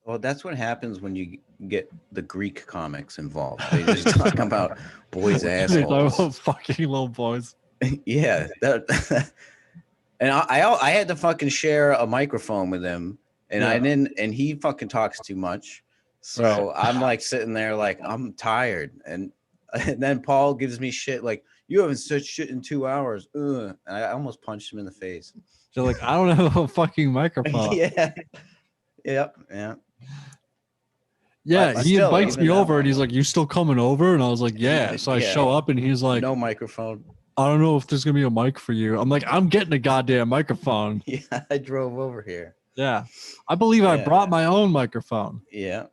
Well, that's what happens when you get the Greek comics involved. They just talk about boys' assholes. They talk about fucking little boys. Yeah, and I had to fucking share a microphone with him And I didn't, and he fucking talks too much. So I'm like sitting there like I'm tired. And then Paul gives me shit like, you haven't said shit in 2 hours. And I almost punched him in the face. So like, I don't have a fucking microphone. Yeah. Yep. Yeah. Yeah, he invites me over and he's like, "You still coming over?" And I was like, "Yeah." So I show up and he's like, "No microphone. I don't know if there's gonna be a mic for you." I'm like, "I'm getting a goddamn microphone." Yeah, I drove over here. Yeah, I believe I brought my own microphone. Yeah.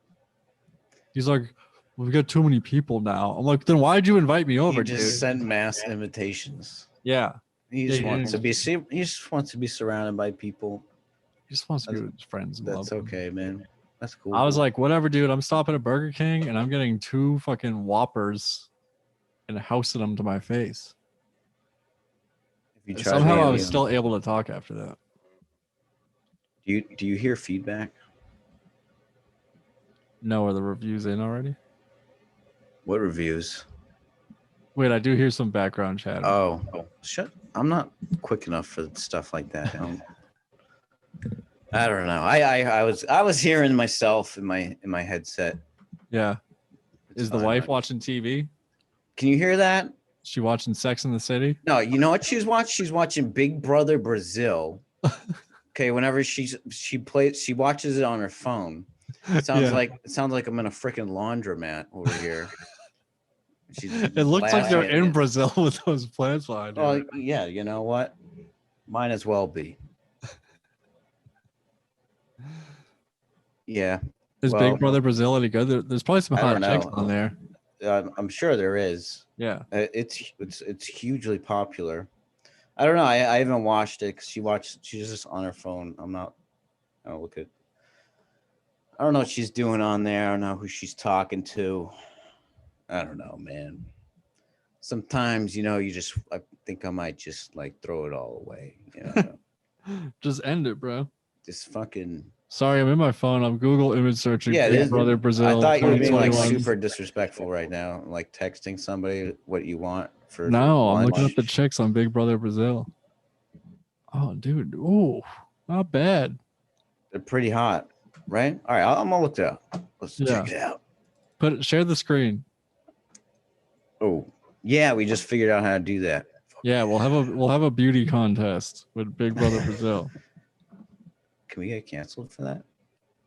He's like, well, "We got too many people now." I'm like, "Then why'd you invite me over?" He just sent mass invitations. Yeah, he just wants to be. He just wants to be surrounded by people. He just wants to be with his friends. That's okay, man. That's cool. I was like, whatever, dude. I'm stopping at Burger King and I'm getting 2 fucking Whoppers and housing them to my face. Somehow I was still able to talk after that. Do you hear feedback? No, are the reviews in already? What reviews? Wait, I do hear some background chatter. Oh, shut! I'm not quick enough for stuff like that. I don't know. I was hearing myself in my headset. Yeah. Is the wife watching TV? Can you hear that? She watching Sex in the City? No, you know what she's watching? She's watching Big Brother Brazil. Okay, whenever she watches it on her phone. It sounds like I'm in a freaking laundromat over here. It looks like they're in Brazil with those plants behind her. Well, yeah, you know what? Might as well be. Yeah. Is Big Brother Brazil any good? There's probably some hot chicks on there. I'm sure there is. Yeah. It's hugely popular. I don't know. I haven't watched it because she's just on her phone. I don't look at. I don't know what she's doing on there. I don't know who she's talking to. I don't know, man. Sometimes, I think I might just like throw it all away. Just end it, bro. Just fucking. Sorry, I'm in my phone. I'm Google image searching. Yeah, Big Brother Brazil. I thought you were being like super disrespectful right now, like texting somebody what you want for. No, I'm looking up the chicks on Big Brother Brazil. Oh, dude. Ooh, not bad. They're pretty hot, right? All right, I'm gonna look it up. Let's check it out. Share the screen. Oh, yeah, we just figured out how to do that. Yeah, we'll have a beauty contest with Big Brother Brazil. Can we get canceled for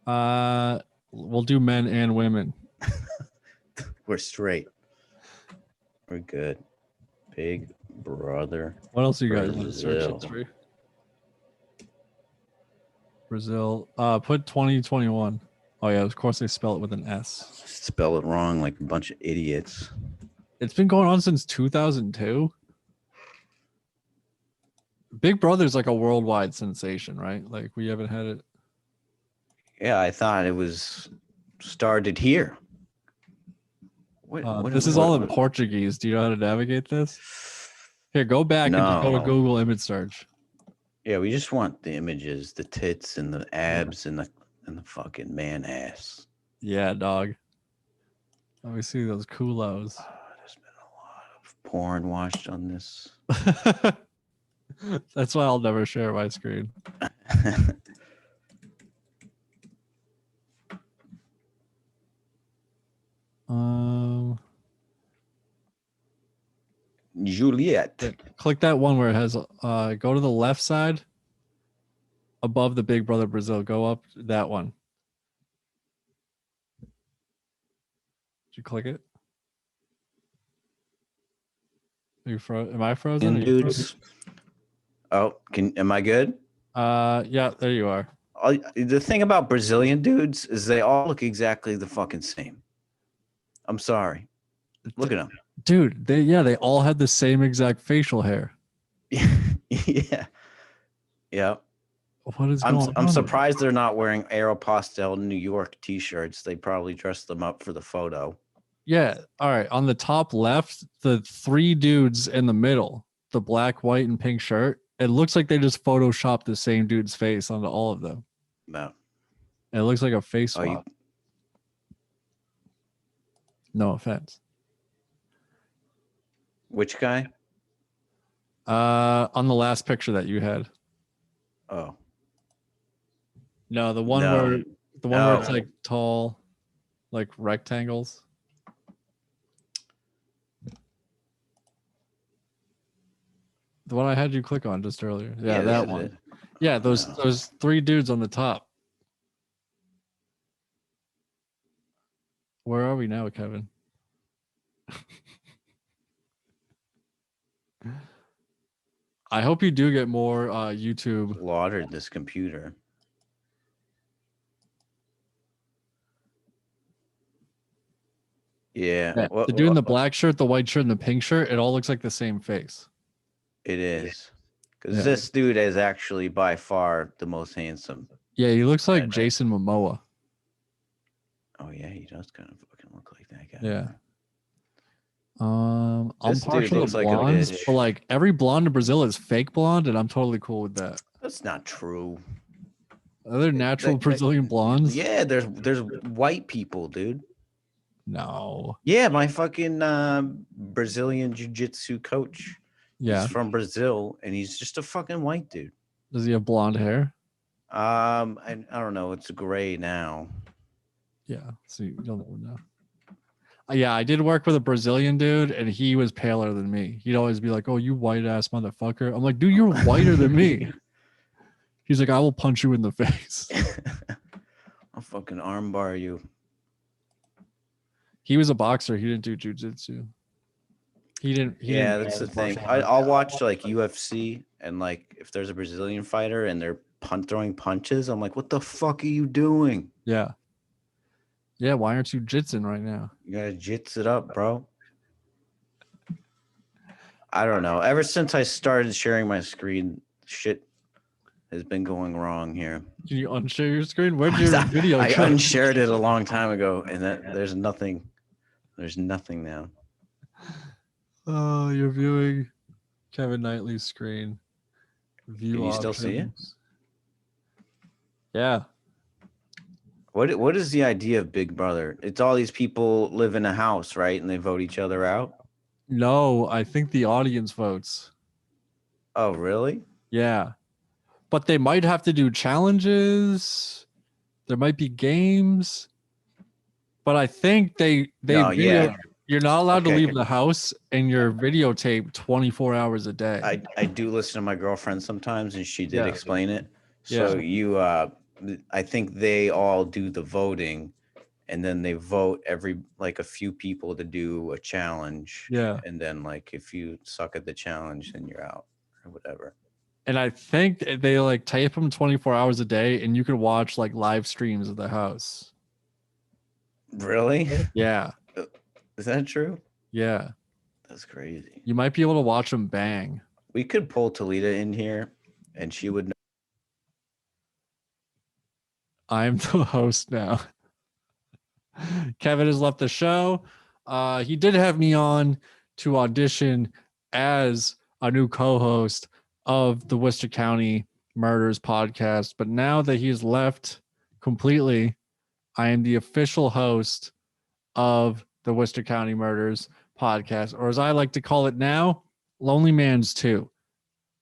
that? We'll do men and women. We're straight. We're good. Big Brother. What else you guys want to search history? Brazil. Put 2021. Oh yeah, of course they spell it with an S. Spell it wrong like a bunch of idiots. It's been going on since 2002. Big Brother's like a worldwide sensation, right? Like we haven't had it. Yeah, I thought it was started here. This is all in Portuguese. Do you know how to navigate this? Here, go back and just go to Google image search. Yeah, we just want the images, the tits and the abs and the fucking man ass. Yeah, dog. Let me see those culos. There's been a lot of porn watched on this. That's why I'll never share my screen. Juliet. Click that one where it has go to the left side above the Big Brother Brazil. Go up that one. Did you click it? Are you am I frozen? Dudes. Oh, am I good? Yeah, there you are. The thing about Brazilian dudes is they all look exactly the fucking same. I'm sorry. Look at them. Dude, they all had the same exact facial hair. Yeah. Yeah. What is going on? I'm surprised they're not wearing Aeropostale New York t-shirts. They probably dressed them up for the photo. Yeah. All right. On the top left, the 3 dudes in the middle, the black, white, and pink shirt, it looks like they just photoshopped the same dude's face onto all of them. No. It looks like a face swap. No offense. Which guy? On the last picture that you had. Oh. No, the one where it's like tall, like rectangles. The one I had you click on just earlier. Yeah, that one. Yeah, those 3 dudes on the top. Where are we now, Kevin? I hope you do get more YouTube. Slaughtered this computer. Yeah. The dude in the black shirt, the white shirt, and the pink shirt, it all looks like the same face. It is. Because this dude is actually by far the most handsome. Yeah, he looks like Jason Momoa. Oh yeah, he does kind of fucking look like that guy. Yeah. I'm partial to blondes, like but like every blonde in Brazil is fake blonde, and I'm totally cool with that. That's not true. Are there natural Brazilian blondes? Yeah, there's white people, dude. No. Yeah, my fucking Brazilian jiu-jitsu coach. Yeah. He's from Brazil, and he's just a fucking white dude. Does he have blonde hair? I don't know. It's gray now. Yeah, so you don't know. Yeah, I did work with a Brazilian dude, and he was paler than me. He'd always be like, "Oh, you white ass motherfucker." I'm like, "Dude, you're whiter than me." He's like, "I will punch you in the face." I'll fucking armbar you. He was a boxer. He didn't do jujitsu. He didn't. That's the thing. I'll watch like UFC, and like if there's a Brazilian fighter and they're throwing punches, I'm like, what the fuck are you doing? Yeah. Yeah. Why aren't you jitsing right now? You gotta jits it up, bro. I don't know. Ever since I started sharing my screen, shit has been going wrong here. Can you unshare your screen? Where'd your video go? I unshared it a long time ago, and there's nothing. There's nothing now. Oh, you're viewing Kevin Knightley's screen. View Can you options. still see it? Yeah. What is the idea of Big Brother? It's all these people live in a house, right? And they vote each other out? No, I think the audience votes. Oh, really? Yeah. But they might have to do challenges. There might be games. But I think they you're not allowed to leave the house, and you're videotaped 24 hours a day. I do listen to my girlfriend sometimes, and she did explain it. So I think they all do the voting, and then they vote a few people to do a challenge. Yeah. And then like if you suck at the challenge, then you're out or whatever. And I think they like tape them 24 hours a day, and you can watch like live streams of the house. Really? Yeah. Is that true? Yeah. That's crazy. You might be able to watch them bang. We could pull Talita in here, and she would know. I'm the host now. Kevin has left the show. He did have me on to audition as a new co-host of the Worcester County Murders podcast. But now that he's left completely, I am the official host of the Worcester County Murders podcast, or as I like to call it now, Lonely Man's 2.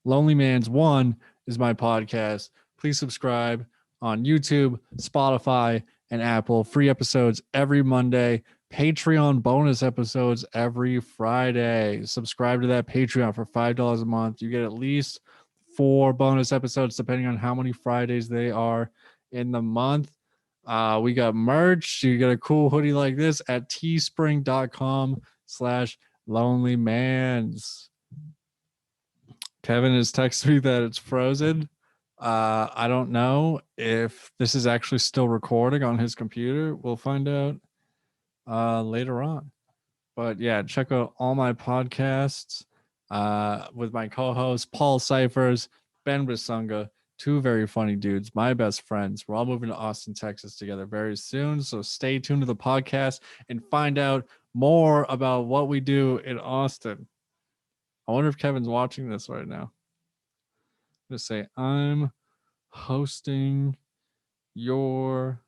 Lonely Man's 1 is my podcast. Please subscribe on YouTube, Spotify, and Apple. Free episodes every Monday. Patreon bonus episodes every Friday. Subscribe to that Patreon for $5 a month. You get at least 4 bonus episodes, depending on how many Fridays they are in the month. We got merch. You get a cool hoodie like this at teespring.com/lonelymans. Kevin has texted me that it's frozen. I don't know if this is actually still recording on his computer. We'll find out later on. But yeah, check out all my podcasts with my co-hosts, Paul Cyphers, Ben Bisunga, 2 very funny dudes, my best friends. We're all moving to Austin, Texas together very soon. So stay tuned to the podcast and find out more about what we do in Austin. I wonder if Kevin's watching this right now. I'm going to say, I'm hosting your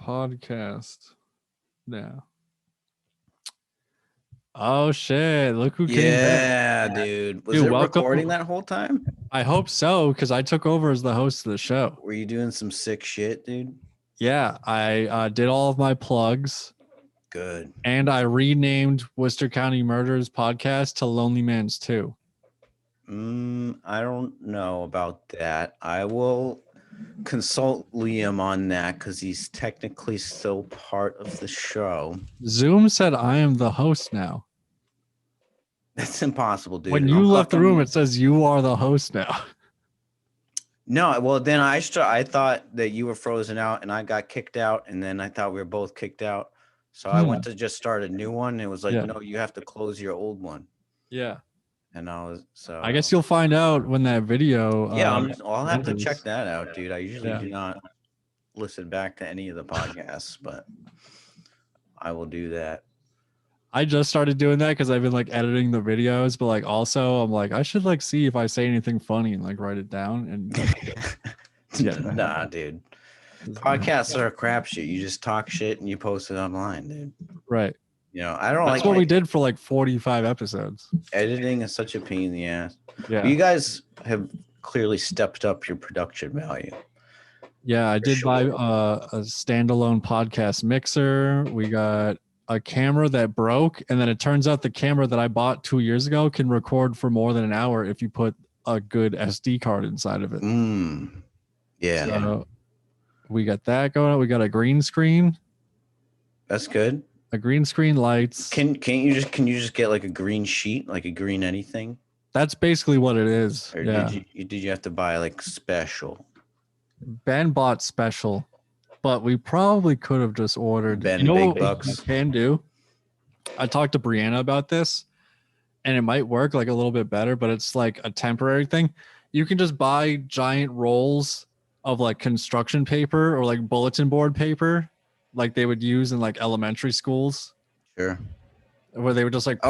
podcast now. Oh shit! Look who came back. Yeah, dude. Was it recording that whole time? I hope so, because I took over as the host of the show. Were you doing some sick shit, dude? Yeah, I did all of my plugs. Good. And I renamed Worcester County Murders podcast to Lonely Man's 2. I don't know about that. I will consult Liam on that because he's technically still part of the show. Zoom said I am the host now. That's impossible, dude. When you left the room, it says you are the host now. No, well, then I thought that you were frozen out and I got kicked out, and then I thought we were both kicked out. So I went to just start a new one. And it was like, no, you have to close your old one. Yeah. And I guess you'll find out when that video. Yeah, I'll have to check that out, dude. I usually do not listen back to any of the podcasts, but I will do that. I just started doing that because I've been like editing the videos, but like also I'm like, I should like see if I say anything funny and like write it down. And nah, dude. Podcasts are a crapshoot. You just talk shit and you post it online, dude. Right. You know, I don't That's what we did for like 45 episodes. Editing is such a pain in the ass. Yeah. You guys have clearly stepped up your production value. Yeah, I did buy a standalone podcast mixer. We got a camera that broke, and then it turns out the camera that I bought 2 years ago can record for more than an hour if you put a good SD card inside of it. Yeah. So we got that going on. We got a green screen. That's good. A green screen, lights. Can you just get like a green sheet, like a green anything? That's basically what it is. Or yeah. Did you have to buy like special? Ben bought special, but we probably could have just ordered. Ben Big Bucks. You can do. I talked to Brianna about this, and it might work like a little bit better, but it's like a temporary thing. You can just buy giant rolls of like construction paper or like bulletin board paper, like they would use in like elementary schools. Sure. Where they would just like they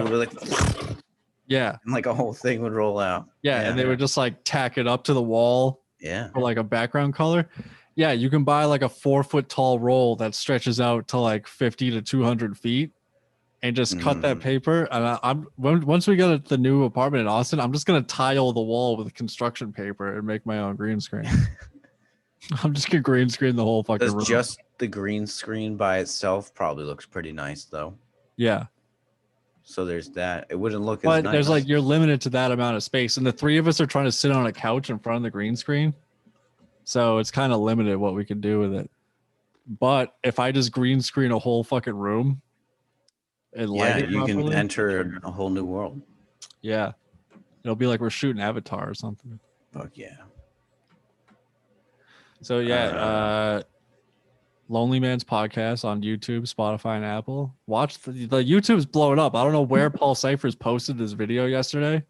would like yeah, and like a whole thing would roll out. Yeah, and they would just like tack it up to the wall. Yeah. For like a background color. Yeah, you can buy like a 4-foot tall roll that stretches out to like 50 to 200 feet and just cut that paper. And once we get the new apartment in Austin, I'm just gonna tile the wall with construction paper and make my own green screen. I'm just gonna green screen the whole fucking room. Just the green screen by itself probably looks pretty nice though. Yeah. So there's that. It wouldn't look as nice. But there's like, you're limited to that amount of space. And the three of us are trying to sit on a couch in front of the green screen. So it's kind of limited what we can do with it. But if I just green screen a whole fucking room and light it properly, can enter a whole new world. Yeah. It'll be like we're shooting Avatar or something. Fuck yeah. So yeah, Lonely Man's podcast on YouTube, Spotify, and Apple. Watch the YouTube's blowing up. I don't know where Paul Cyphers posted this video yesterday.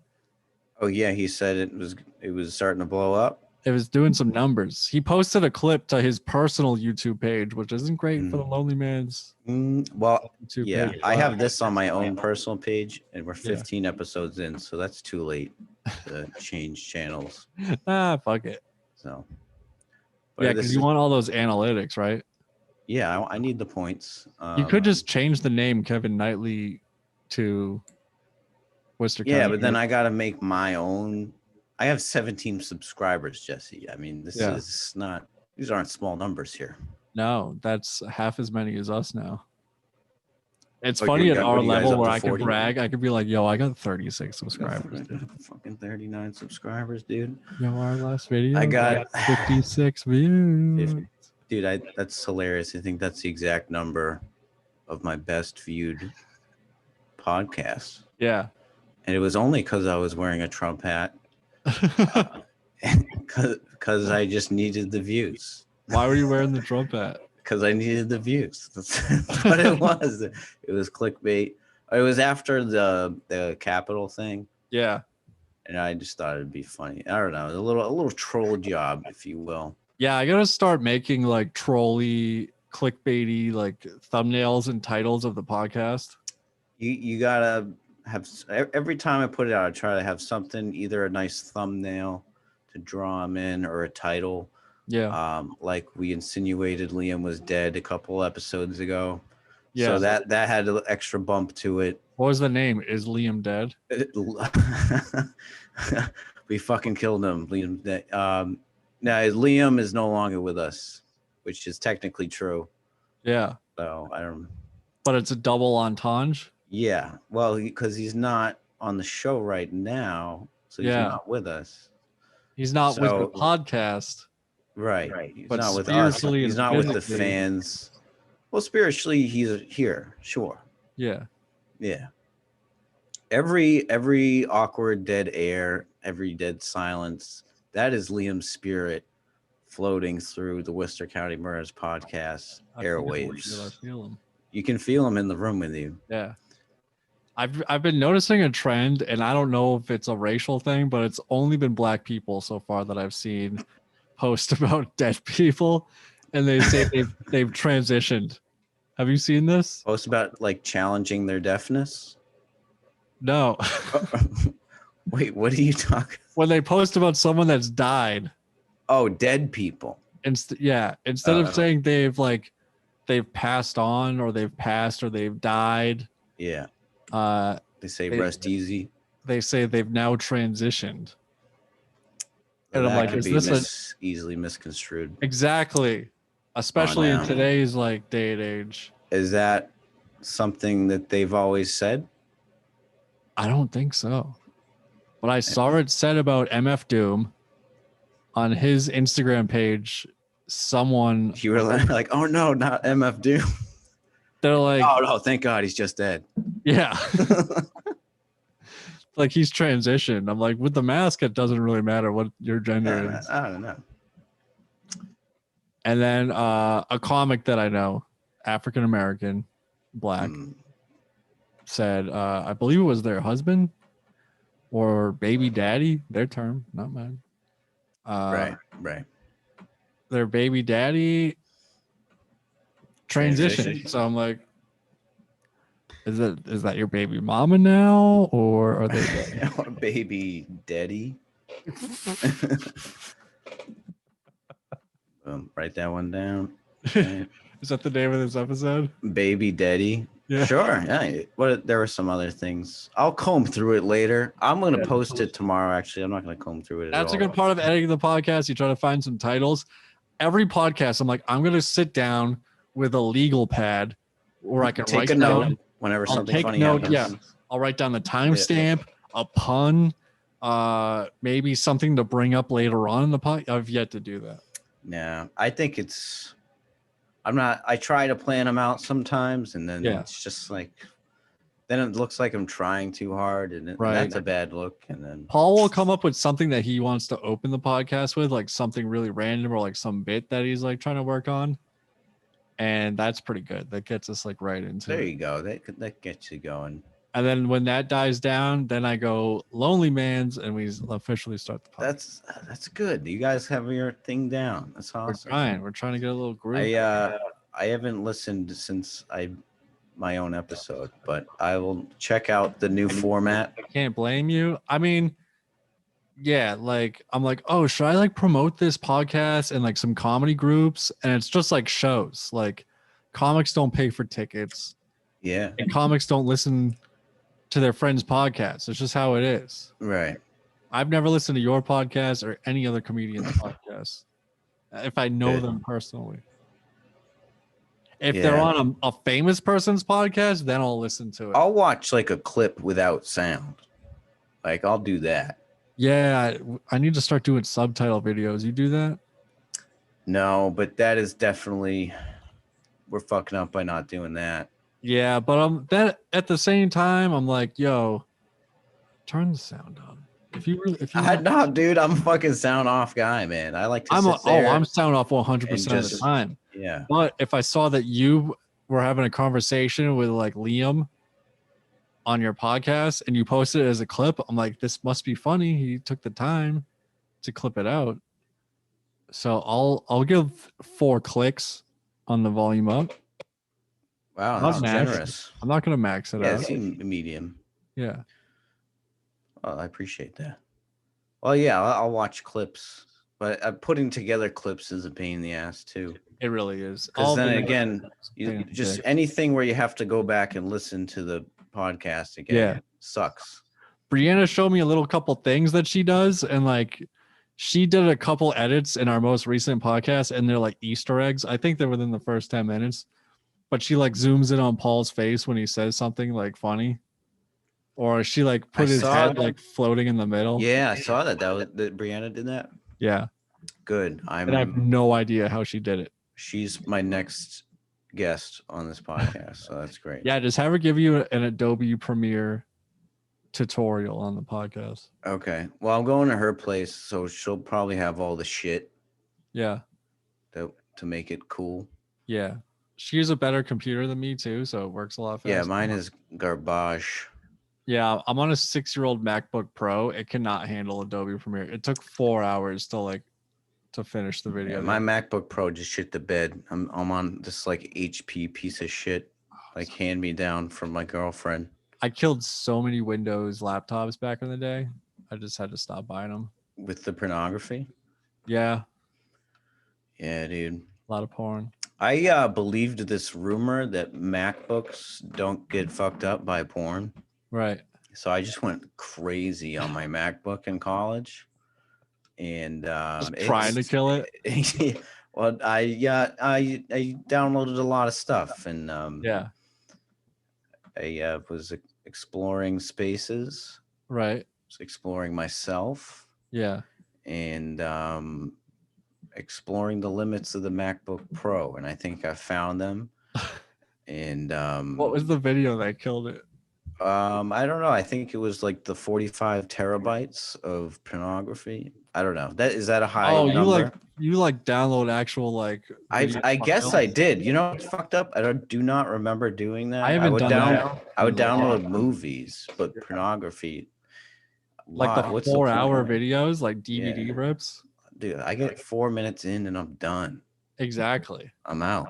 Oh yeah, he said it was starting to blow up. It was doing some numbers. He posted a clip to his personal YouTube page, which isn't great for the Lonely Man's. Well, YouTube page. I have this on my own personal page, and we're 15 episodes in, so that's too late to change channels. Fuck it. So. Yeah, because you want all those analytics, right? Yeah, I need the points. You could just change the name Kevin Knightley to Worcester County. Yeah, but then I got to make my own. I have 17 subscribers, Jesse. I mean, this is not. These aren't small numbers here. No, that's half as many as us now. It's funny at our level where I can brag. I could be like, yo, I got 36 subscribers. Fucking 39 subscribers, dude. Yo, our last video, I got 56 views. 50. Dude, that's hilarious. I think that's the exact number of my best viewed podcast. Yeah. And it was only because I was wearing a Trump hat. Because I just needed the views. Why were you wearing the Trump hat? Because I needed the views. That's what it was. It was clickbait. It was after the Capitol thing. Yeah. And I just thought it'd be funny. I don't know. A little troll job, if you will. Yeah, I gotta start making like trolly, clickbaity like thumbnails and titles of the podcast. You gotta have, every time I put it out, I try to have something, either a nice thumbnail to draw them in or a title. Yeah. Like we insinuated Liam was dead a couple episodes ago. Yeah. So that had an extra bump to it. What was the name? Is Liam dead? We fucking killed him. Liam. Now Liam is no longer with us, which is technically true. Yeah. So I don't. But it's a double entendre. Yeah. Well, because he's not on the show right now, so he's not with us. He's not with the podcast. Right. He's but not with us. He's not with the physically. fans. Well, spiritually, he's here. Sure. Yeah. Yeah. Every awkward dead air, every dead silence, that is Liam's spirit floating through the Worcester County Murders podcast airwaves. I feel him. You can feel him in the room with you. Yeah. I've been noticing a trend, and I don't know if it's a racial thing, but it's only been black people so far that I've seen post about dead people, and they say they've transitioned. Have you seen this? Post about like challenging their deafness? No. Wait, what are you talking? When they post about someone that's died. Oh, dead people. Instead of saying they've passed on, or they've passed, or they've died. Yeah. They say rest easy. They say they've now transitioned. And I'm like, is this easily misconstrued? Exactly. Especially in today's day and age. Is that something that they've always said? I don't think so. But I saw it said about MF Doom on his Instagram page. Someone, you were like, oh no, not MF Doom. They're like, oh no, thank God he's just dead. Yeah. Like he's transitioned. I'm like, with the mask, it doesn't really matter what your gender is. I don't know. And then a comic that I know, African American, black, said, I believe it was their husband or baby daddy, their term, not mine. Right. Their baby daddy transitioned. So I'm like, is that your baby mama now, or are they baby daddy? Write that one down. Right. Is that the name of this episode? Baby daddy. Yeah. Sure. Yeah. There were some other things. I'll comb through it later. I'm going to post it tomorrow. Actually, I'm not going to comb through it. That's a good part of editing the podcast. You try to find some titles. Every podcast, I'm like, I'm going to sit down with a legal pad where I can take a note whenever something funny happens. Yeah. I'll write down the timestamp, a pun, maybe something to bring up later on in the podcast. I've yet to do that. Yeah. I think I try to plan them out sometimes, and then it's just like, then it looks like I'm trying too hard, and that's a bad look. And then Paul will come up with something that he wants to open the podcast with, like something really random or like some bit that he's like trying to work on. And that's pretty good. That gets us like right into There you go. That gets you going. And then when that dies down, then I go Lonely Man's, and we officially start the podcast. That's good. You guys have your thing down. That's awesome. We're trying to get a little groove. I haven't listened since my own episode, but I will check out the new format. I can't blame you. I mean, yeah, like I'm like, oh, should I like promote this podcast in like some comedy groups? And it's just like shows. Like comics don't pay for tickets. Yeah. And comics don't listen to their friends' podcasts. It's just how it is. Right. I've never listened to your podcast or any other comedian's podcast if I know them personally. If they're on a famous person's podcast, then I'll listen to it. I'll watch like a clip without sound. Like I'll do that. Yeah, I need to start doing subtitle videos. You do that? No, but that is definitely, we're fucking up by not doing that. Yeah, but that at the same time, I'm like, yo, turn the sound on. If you no, dude, I'm a fucking sound off guy, man. I like to I'm sound off 100% of the time. Yeah. But if I saw that you were having a conversation with like Liam on your podcast and you posted it as a clip, I'm like, this must be funny. He took the time to clip it out. So I'll give 4 clicks on the volume up. Wow, that's generous. I'm not gonna max it out. Yeah, medium. Yeah. Well, I appreciate that. Well, yeah, I'll watch clips But putting together clips is a pain in the ass too. It really is. Because then again, you just anything where you have to go back and listen to the podcast again sucks. Brianna showed me a couple things that she does, and like she did a couple edits in our most recent podcast, and they're like Easter eggs. I think they're within the first 10 minutes. But she like zooms in on Paul's face when he says something like funny. Or she like put his head like floating in the middle. Yeah, I saw that. That Brianna did that. Yeah. Good. And I have no idea how she did it. She's my next guest on this podcast, so that's great. Yeah, just have her give you an Adobe Premiere tutorial on the podcast. Okay. Well, I'm going to her place, so she'll probably have all the shit. Yeah. To make it cool. Yeah. She has a better computer than me too, so it works a lot faster. Yeah, mine is garbage. Yeah, I'm on a 6-year-old MacBook Pro. It cannot handle Adobe Premiere. It took 4 hours to finish the video. Yeah, my MacBook Pro just shit the bed. I'm on this like HP piece of shit, like hand me down from my girlfriend. I killed so many Windows laptops back in the day. I just had to stop buying them. With the pornography? Yeah. Yeah, dude. A lot of porn. I believed this rumor that MacBooks don't get fucked up by porn. Right. So I just went crazy on my MacBook in college, and trying to kill it. Well, I downloaded a lot of stuff, and I was exploring spaces. Right. Was exploring myself. Yeah. And exploring the limits of the MacBook Pro, and I think I found them. And what was the video that killed it? I don't know. I think it was like the 45 terabytes of pornography. I don't know. Is that a high number? you download actual like. I guess I did. You know, it's fucked up. I do not remember doing that. I haven't done that. I would download movies, but pornography. Like the 4-hour videos, like DVD rips. Dude, I get 4 minutes in and I'm done. Exactly. I'm out.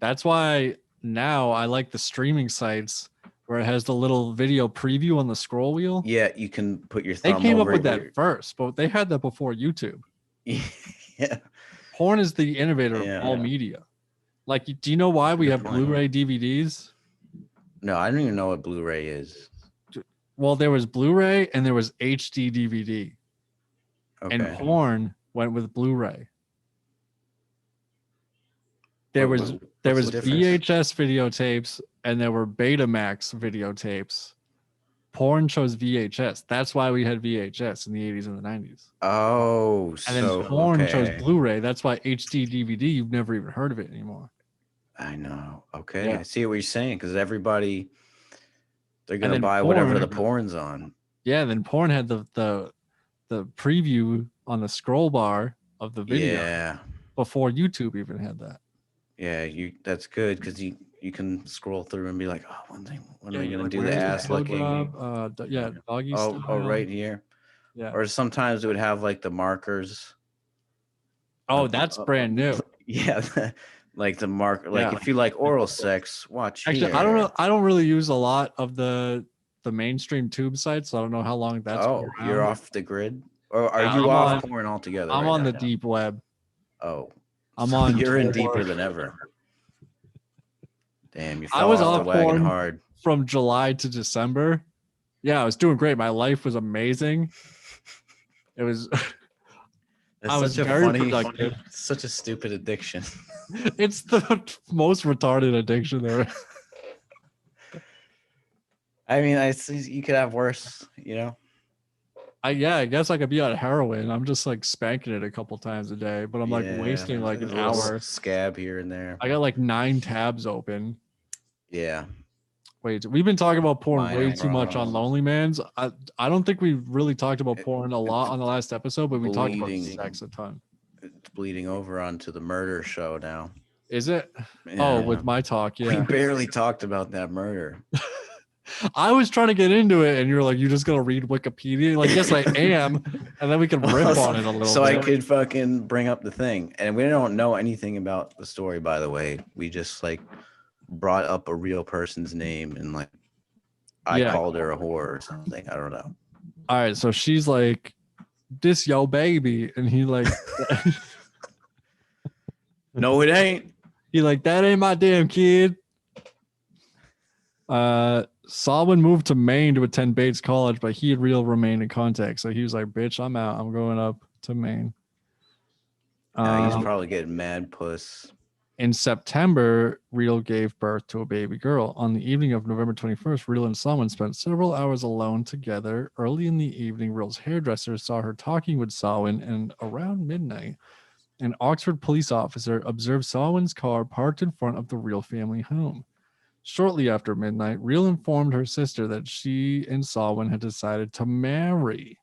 That's why now I like the streaming sites where it has the little video preview on the scroll wheel. Yeah, you can put your thumb over. They came up with that first, but they had that before YouTube. Yeah. Porn is the innovator of all media. Like, do you know why we have Blu-ray DVDs? No, I don't even know what Blu-ray is. Well, there was Blu-ray and there was HD DVD. Okay. And porn went with Blu-ray. There was VHS videotapes and there were Betamax videotapes. Porn chose VHS. That's why we had VHS in the 80s and the 90s. Oh, and then porn chose Blu-ray. That's why HD DVD, you've never even heard of it anymore. I know. Okay. Yeah. I see what you're saying, because everybody, they're going to buy whatever the porn's on. Yeah, then porn had the preview on the scroll bar of the video before YouTube even had that. Yeah, that's good, because you can scroll through and be like, oh, when are we going to do the ass looking? Doggy style. Oh, right here. Yeah. Or sometimes it would have like the markers. Oh, that's brand new. Yeah. Like the marker, like if you like oral sex, watch. Actually, here. I don't really use a lot of the mainstream tube sites, so I don't know how long that's. Oh, you're off the grid, or are you off porn altogether? I'm on the deep web. Oh, I'm on. You're in deeper than ever. Damn, you fell off the wagon hard. From July to December. Yeah, I was doing great. My life was amazing. It was. I was very productive. Such a stupid addiction. It's the most retarded addiction there. I mean, you could have worse, you know. I guess I could be on heroin. I'm just like spanking it a couple times a day, but I'm like wasting like an hour. Scab here and there. I got like 9 tabs open. Yeah. Wait, we've been talking about porn way too much on Lonely Man's. I don't think we really talked about porn a lot on the last episode, but we talked about sex a ton. It's bleeding over onto the murder show now. Is it? Yeah. Oh, with my talk, yeah. We barely talked about that murder. I was trying to get into it, and you're like, "You're just gonna read Wikipedia?" Like, yes, I am, and then we can rip on it a little. So bit. I could fucking bring up the thing, and we don't know anything about the story, by the way. We just like brought up a real person's name, and like I called her a whore or something. I don't know. All right, so she's like this your baby. And he like, no, it ain't. he like, that ain't my damn kid. Salwin moved to Maine to attend Bates College, but he and Real remained in contact. So he was like, bitch, I'm out. I'm going up to Maine. He's probably getting mad puss. In September, Real gave birth to a baby girl. On the evening of November 21st, Real and Salwin spent several hours alone together. Early in the evening, Real's hairdresser saw her talking with Salwin, and around midnight, an Oxford police officer observed Salwin's car parked in front of the Real family home. Shortly after midnight, Real informed her sister that she and Salwin had decided to marry.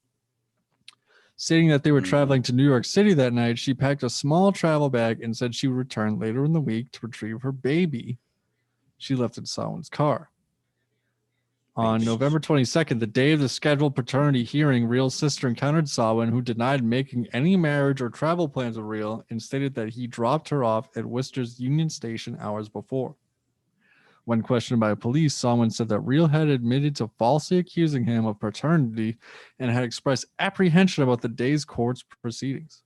Stating that they were traveling to New York City that night, she packed a small travel bag and said she would return later in the week to retrieve her baby. She left in Salwin's car. On November 22nd, the day of the scheduled paternity hearing, Real's sister encountered Salwin, who denied making any marriage or travel plans with Real and stated that he dropped her off at Worcester's Union Station hours before. When questioned by police, Salwin said that Real had admitted to falsely accusing him of paternity and had expressed apprehension about the day's court's proceedings.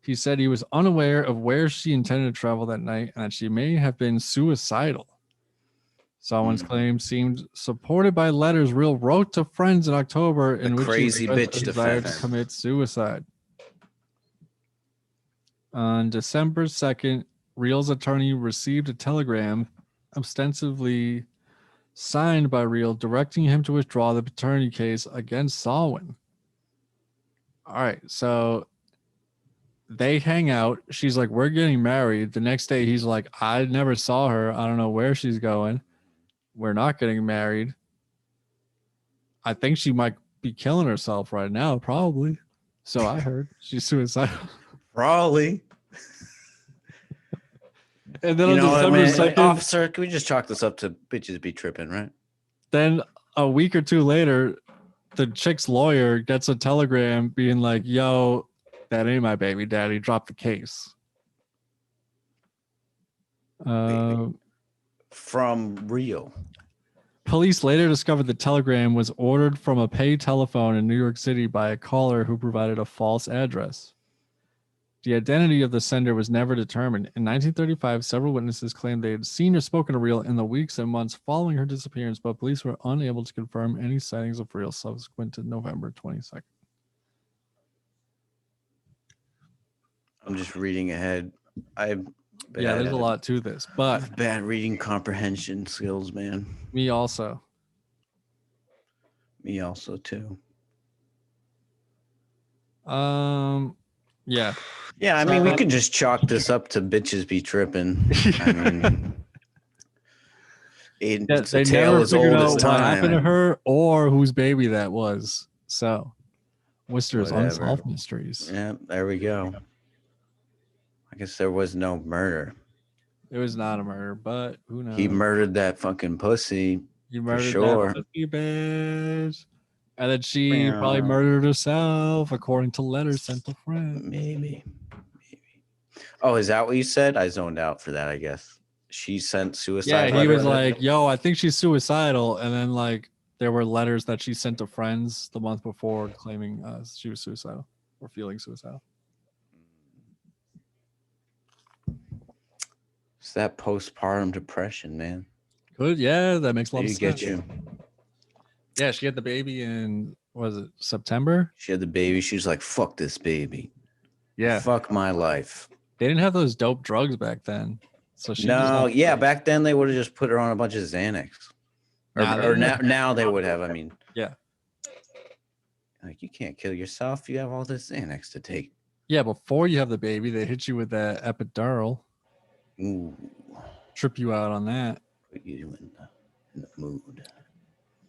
He said he was unaware of where she intended to travel that night and that she may have been suicidal. Salwin's claim seemed supported by letters Real wrote to friends in October in which he expressed a desire to commit suicide. On December 2nd, Real's attorney received a telegram ostensibly signed by Real directing him to withdraw the paternity case against Salwin. All right, so they hang out. She's like, we're getting married. The next day, he's like, I never saw her. I don't know where she's going. We're not getting married. I think she might be killing herself right now, probably. So I heard she's suicidal. Probably. And then on December 2nd, officer, can we just chalk this up to bitches be tripping, right? Then a week or two later, the chick's lawyer gets a telegram being like, yo, that ain't my baby daddy. Drop the case. From Real. Police later discovered the telegram was ordered from a pay telephone in New York City by a caller who provided a false address. The identity of the sender was never determined. In 1935, several witnesses claimed they had seen or spoken to Real in the weeks and months following her disappearance, but police were unable to confirm any sightings of Real subsequent to November 22nd. I'm just reading ahead. There's a lot to this, but bad reading comprehension skills, man. Me also too. Yeah. Yeah, I mean, we could just chalk this up to bitches be tripping. I mean, it's a tale as old as time. What happened to her or whose baby that was. So, Worcester's Unsolved Mysteries. Yeah, there we go. I guess there was no murder. It was not a murder, but who knows? He murdered that fucking pussy. He murdered that pussy bitch. And then she probably murdered herself, according to letters sent to friends. Maybe. Oh, is that what you said? I zoned out for that, I guess. She sent suicide. Yeah, he was like, yo, I think she's suicidal. And then, like, there were letters that she sent to friends the month before claiming she was suicidal or feeling suicidal. It's that postpartum depression, man. Good. Yeah, that makes a lot of sense. Get you. Yeah, she had the baby in, was it September? She had the baby. She was like, fuck this baby. Yeah. Fuck my life. They didn't have those dope drugs back then. So she back then they would have just put her on a bunch of Xanax. Now they would have, I mean. Yeah. Like, you can't kill yourself. You have all this Xanax to take. Yeah, before you have the baby, they hit you with that epidural. Ooh. Trip you out on that. Put you in the mood.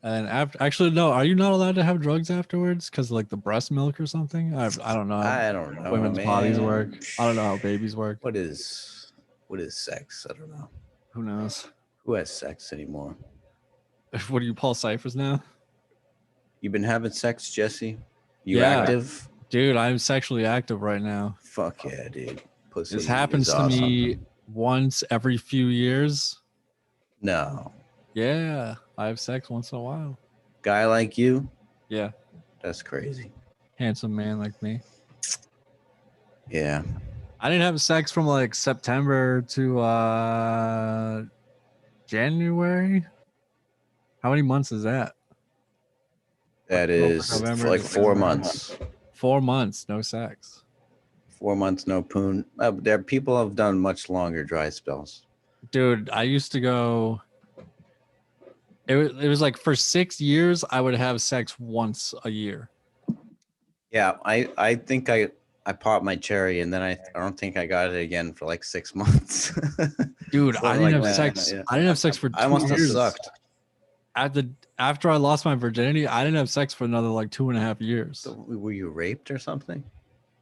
And actually, no. Are you not allowed to have drugs afterwards because of like the breast milk or something? I don't know. I don't know. Women's bodies work. I don't know how babies work. What is sex? I don't know. Who knows? Who has sex anymore? What are you, Paul Cyphers now? You been having sex, Jesse? You active? Dude, I'm sexually active right now. Fuck yeah, dude. Pussy. This happens to me once every few years. No. Yeah, I have sex once in a while. Guy like you? Yeah. That's crazy. handsome man like me. Yeah. I didn't have sex from like September to January. How many months is that? That is November, like 4 December. months. 4 months, no sex. 4 months, no poon. There people have done much longer dry spells. Dude, I used to go. It was like for 6 years, I would have sex once a year. Yeah, I think I popped my cherry, and then I don't think I got it again for like 6 months. Dude, I didn't like have that. sex. Yeah. I didn't have sex for 2 I must have years. sucked. After I lost my virginity, I didn't have sex for another like 2.5 years. So, were you raped or something?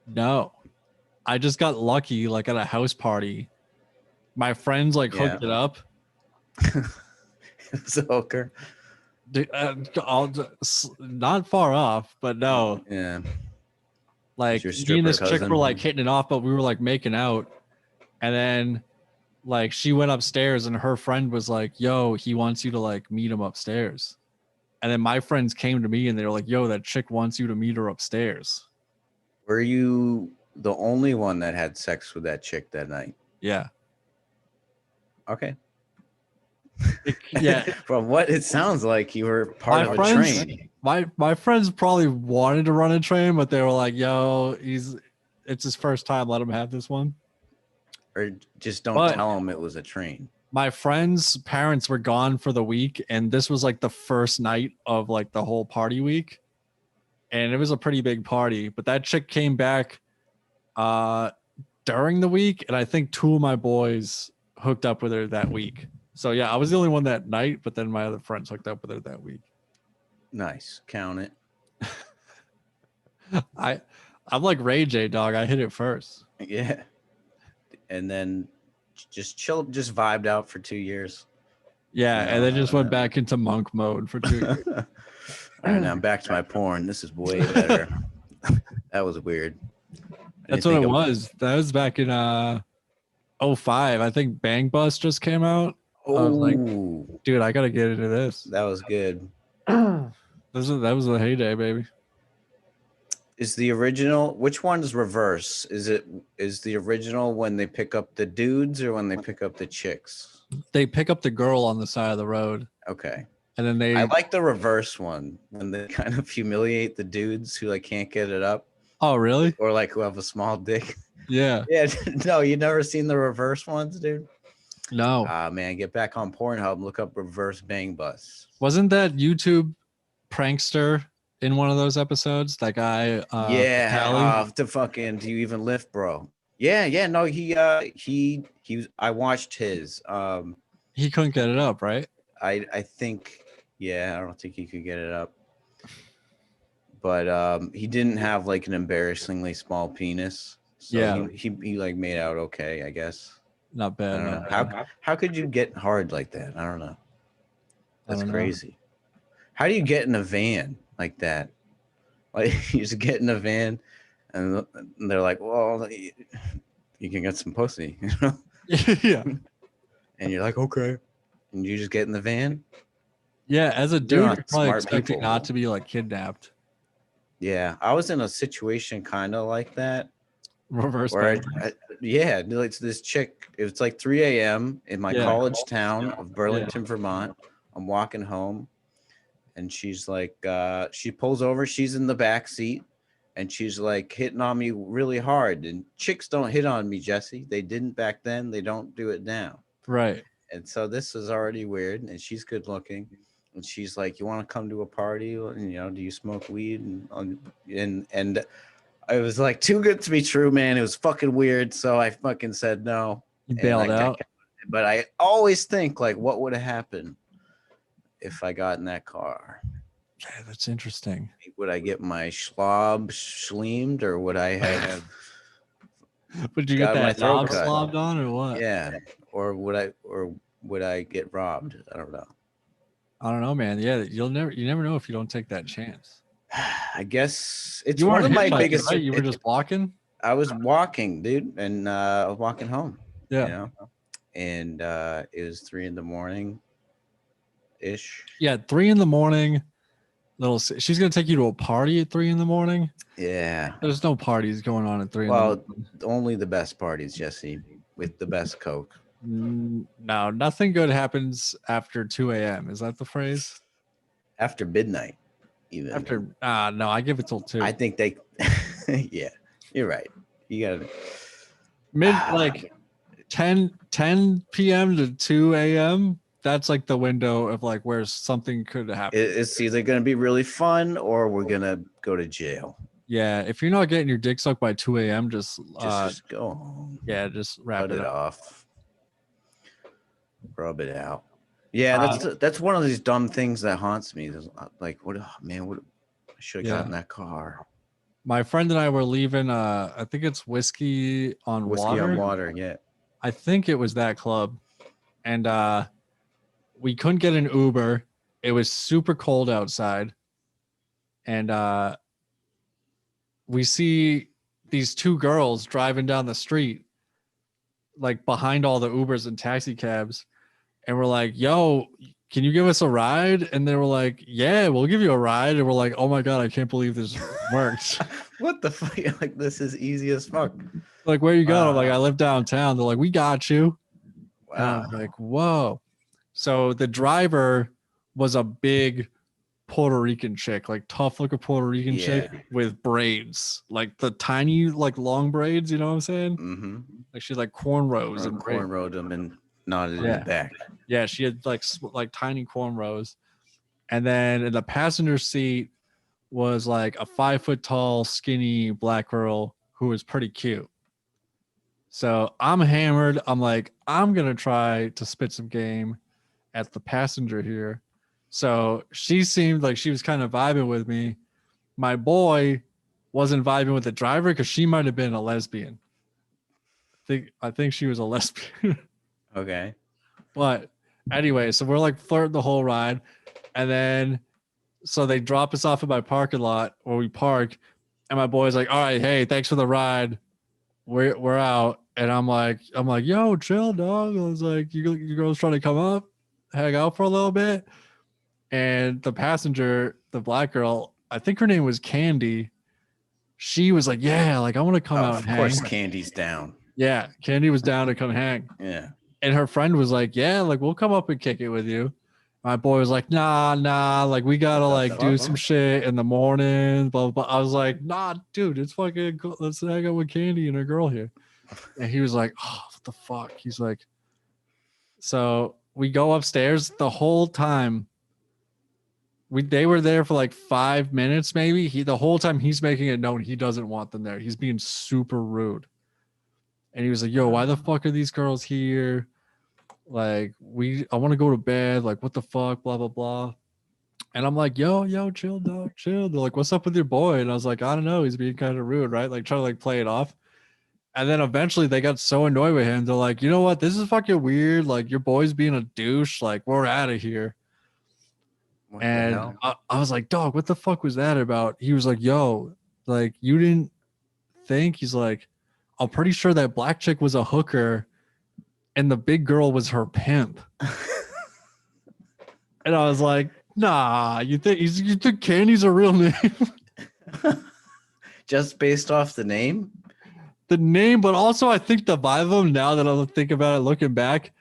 No, I just got lucky. Like at a house party, my friends like hooked it up. It was a hooker. Not far off, but no. Yeah. Like me and this chick were like hitting it off, but we were like making out, and then like she went upstairs and her friend was like, "Yo, he wants you to like meet him upstairs." And then my friends came to me and they were like, "Yo, that chick wants you to meet her upstairs." Were you the only one that had sex with that chick that night? Yeah. Okay. Yeah. From what it sounds like, you were part of a train. My friends probably wanted to run a train, but they were like, "Yo, it's his first time. Let him have this one." Or just don't tell him it was a train. My friends' parents were gone for the week, and this was like the first night of like the whole party week, and it was a pretty big party. But that chick came back during the week, and I think 2 of my boys hooked up with her that week. So yeah, I was the only one that night, but then my other friends hooked up with her that week. Nice. Count it. I'm like Ray J, dog. I hit it first. Yeah. And then just just vibed out for 2 years. Yeah, and then just went back into monk mode for 2 years. All right, now I'm back to my porn. This is way better. That was weird. That's what it was. That was back in 05. I think Bang Bus just came out. I was like, dude, I gotta get into this. That was good. That was the heyday, baby. Is the original, which one is reverse? Is the original when they pick up the dudes or when they pick up the chicks? They pick up the girl on the side of the road. Okay. And then I like the reverse one when they kind of humiliate the dudes who like can't get it up. Oh, really? Or like who have a small dick. Yeah. Yeah. No, you never seen the reverse ones, dude? No. Man, get back on Pornhub and look up reverse bang bus. Wasn't that YouTube prankster in one of those episodes? That guy to fucking, do you even lift, bro? Yeah, no, he was, I watched his he couldn't get it up, right? I think, yeah, I don't think he could get it up. But he didn't have like an embarrassingly small penis. So yeah. He like made out okay, I guess. Not bad. I don't know. How could you get hard like that? I don't know. That's crazy. How do you get in a van like that? Like you just get in a van and they're like, well, you can get some pussy, you know? Yeah. And you're like, okay. And you just get in the van? Yeah, as a dude, you're probably expecting not to be like kidnapped. Yeah, I was in a situation kind of like that. Reverse. Yeah, it's this chick. It was like 3 a.m. in my college town of Burlington, Vermont. I'm walking home, and she's like, she pulls over. She's in the back seat, and she's like hitting on me really hard. And chicks don't hit on me, Jesse. They didn't back then. They don't do it now. Right. And so this is already weird. And she's good looking. And she's like, you want to come to a party? And, you know, do you smoke weed? And it was like too good to be true, man. It was fucking weird. So I fucking said no. You bailed out. But I always think like, what would have happened if I got in that car? Yeah, that's interesting. Would I get my schlob schleamed, or would I have? Would you get that knob slobbed on, or what? Yeah, or would I get robbed? I don't know. I don't know, man. Yeah, you never know if you don't take that chance. I guess it's one of my biggest. Right? You were just walking. I was walking, dude, and I was walking home. Yeah, you know, and it was 3 a.m. ish. Yeah, 3 a.m. She's gonna take you to a party at 3 a.m. Yeah. There's no parties going on at 3 Well, a.m. only the best parties, Jesse, with the best Coke. No, nothing good happens after 2 a.m. Is that the phrase? After midnight, even. After no, I give it till 2. I think they yeah, you're right. You gotta like 10 p.m. to 2 a.m. That's like the window of like where something could happen. It's either gonna be really fun or we're gonna go to jail. Yeah, if you're not getting your dick sucked by 2 a.m., just go home. Yeah, just wrap it up. off. Rub it out. Yeah, that's one of these dumb things that haunts me. Like, what I should have gotten that car. My friend and I were leaving I think it's Whiskey on Water. Yeah. I think it was that club. And we couldn't get an Uber. It was super cold outside. And we see these 2 girls driving down the street, like behind all the Ubers and taxi cabs. And we're like, yo, can you give us a ride? And they were like, yeah, we'll give you a ride. And we're like, oh my God, I can't believe this worked. What the fuck? Like, this is easy as fuck. Like, where you going? I'm like, I live downtown. They're like, we got you. Wow. I'm like, whoa. So the driver was a big Puerto Rican chick, like tough looking Puerto Rican chick with braids, like the tiny, like long braids. You know what I'm saying? Mm-hmm. Like she had like cornrows and cornrowed them and knotted in the back. Yeah, she had like tiny cornrows, and then in the passenger seat was like a 5 foot tall, skinny black girl who was pretty cute. So I'm hammered. I'm like, I'm gonna try to spit some game at the passenger here. So she seemed like she was kind of vibing with me. My boy wasn't vibing with the driver because she might have been a lesbian. I think she was a lesbian. Okay. But anyway, so we're like flirting the whole ride. And then so they drop us off at my parking lot where we park. And my boy's like, all right, hey, thanks for the ride. We're out. And I'm like, yo, chill, dog. I was like, you girls trying to come up, hang out for a little bit. And the passenger, the black girl, I think her name was Candy. She was like, yeah, like I want to come out and hang. Of course, Candy's down. Yeah, Candy was down to come hang. Yeah. And her friend was like, yeah, like we'll come up and kick it with you. My boy was like, nah, like we gotta like do some shit in the morning, blah, blah, blah. I was like, nah, dude, it's fucking cool. Let's hang out with Candy and her girl here. And he was like, oh, what the fuck? He's like, so we go upstairs the whole time. They were there for like 5 minutes, maybe. The whole time he's making it known he doesn't want them there. He's being super rude. And he was like, yo, why the fuck are these girls here? Like, I want to go to bed. Like, what the fuck? Blah, blah, blah. And I'm like, yo, chill, dog, chill. They're like, what's up with your boy? And I was like, I don't know. He's being kind of rude, right? Like, trying to like play it off. And then eventually they got so annoyed with him. They're like, you know what? This is fucking weird. Like, your boy's being a douche. Like, we're out of here. What and I was like, dog, what the fuck was that about? He was like, yo, like, you didn't think? He's like, I'm pretty sure that black chick was a hooker and the big girl was her pimp. And I was like, nah, you think Candy's a real name? Just based off the name? The name, but also I think the vibe of them, now that I think about it, looking back.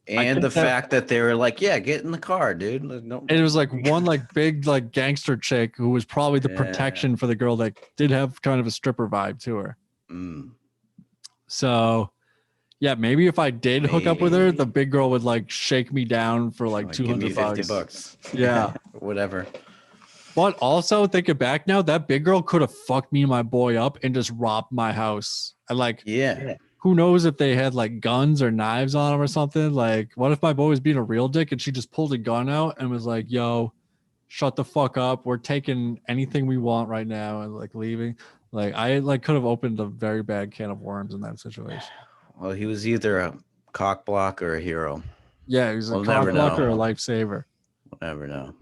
And the fact that they were like, yeah, get in the car, dude. And it was like one like big like gangster chick who was probably the protection for the girl that did have kind of a stripper vibe to her. Mm. So yeah, maybe if I did hook up with her, the big girl would like shake me down for like $200. $50. Yeah. Whatever. But also thinking back now, that big girl could have fucked me and my boy up and just robbed my house. And like, who knows if they had like guns or knives on them or something? Like, what if my boy was being a real dick and she just pulled a gun out and was like, yo, shut the fuck up. We're taking anything we want right now and like leaving. Like, I like could have opened a very bad can of worms in that situation. Well, he was either a cock block or a hero. Yeah, he was a cock block or a lifesaver. We'll never know.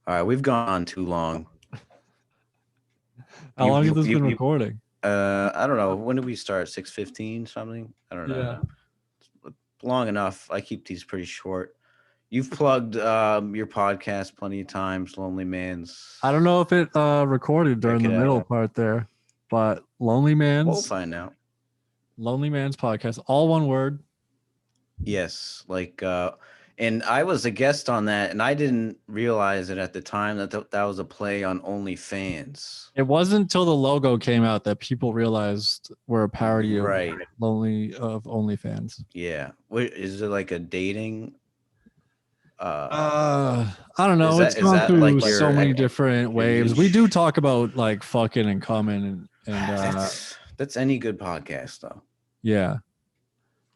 All right, we've gone on too long. How long has this been recording? I don't know. When did we start? 6:15 something? I don't know. Yeah. Long enough. I keep these pretty short. You've plugged your podcast plenty of times, Lonely Man's. I don't know if it recorded during the middle part there, but Lonely Man's. We'll find out. Lonely Man's podcast, all one word. Yes, like and I was a guest on that, and I didn't realize it at the time that that was a play on OnlyFans. It wasn't until the logo came out that people realized we're a parody of OnlyFans. Yeah. Is it like a dating? I don't know. It's gone through like so many different waves. We do talk about like fucking and coming and that's any good podcast though. Yeah.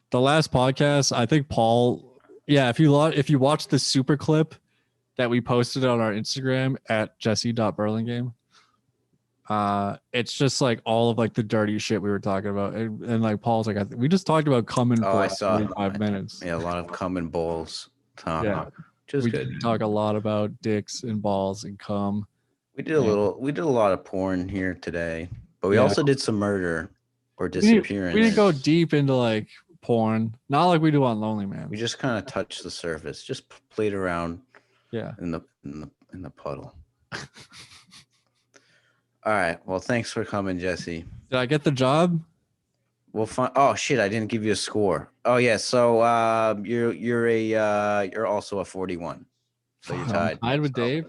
The last podcast, I think Paul. Yeah, if you watch the super clip that we posted on our Instagram at jesse.burlingame, it's just like all of like the dirty shit we were talking about, and like Paul's like, we just talked about coming for 45 minutes. Yeah, a lot of cum and balls. Yeah, we did talk a lot about dicks and balls and cum. We did a lot of porn here today, but we also did some murder or disappearance. We didn't go deep into like porn, not like we do on Lonely Man. We just kind of touched the surface, just played around. Yeah, in the puddle. All right. Well, thanks for coming, Jesse. Did I get the job? We'll find. Oh shit! I didn't give you a score. Oh yeah. So you're also a 41. So you're tied. Tied with Dave.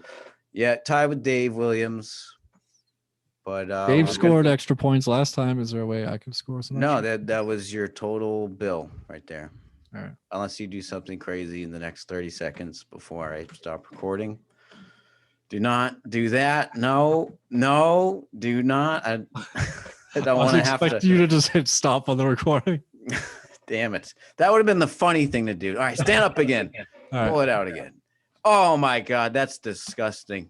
Yeah, tied with Dave Williams. But Dave scored extra points last time. Is there a way I can score some? No, that was your total bill right there. All right. Unless you do something crazy in the next 30 seconds before I stop recording. Do not do that. No, do not. I don't want to have to. Expect you to just hit stop on the recording. Damn it. That would have been the funny thing to do. All right, stand up again. Pull it out again. Oh my God, that's disgusting.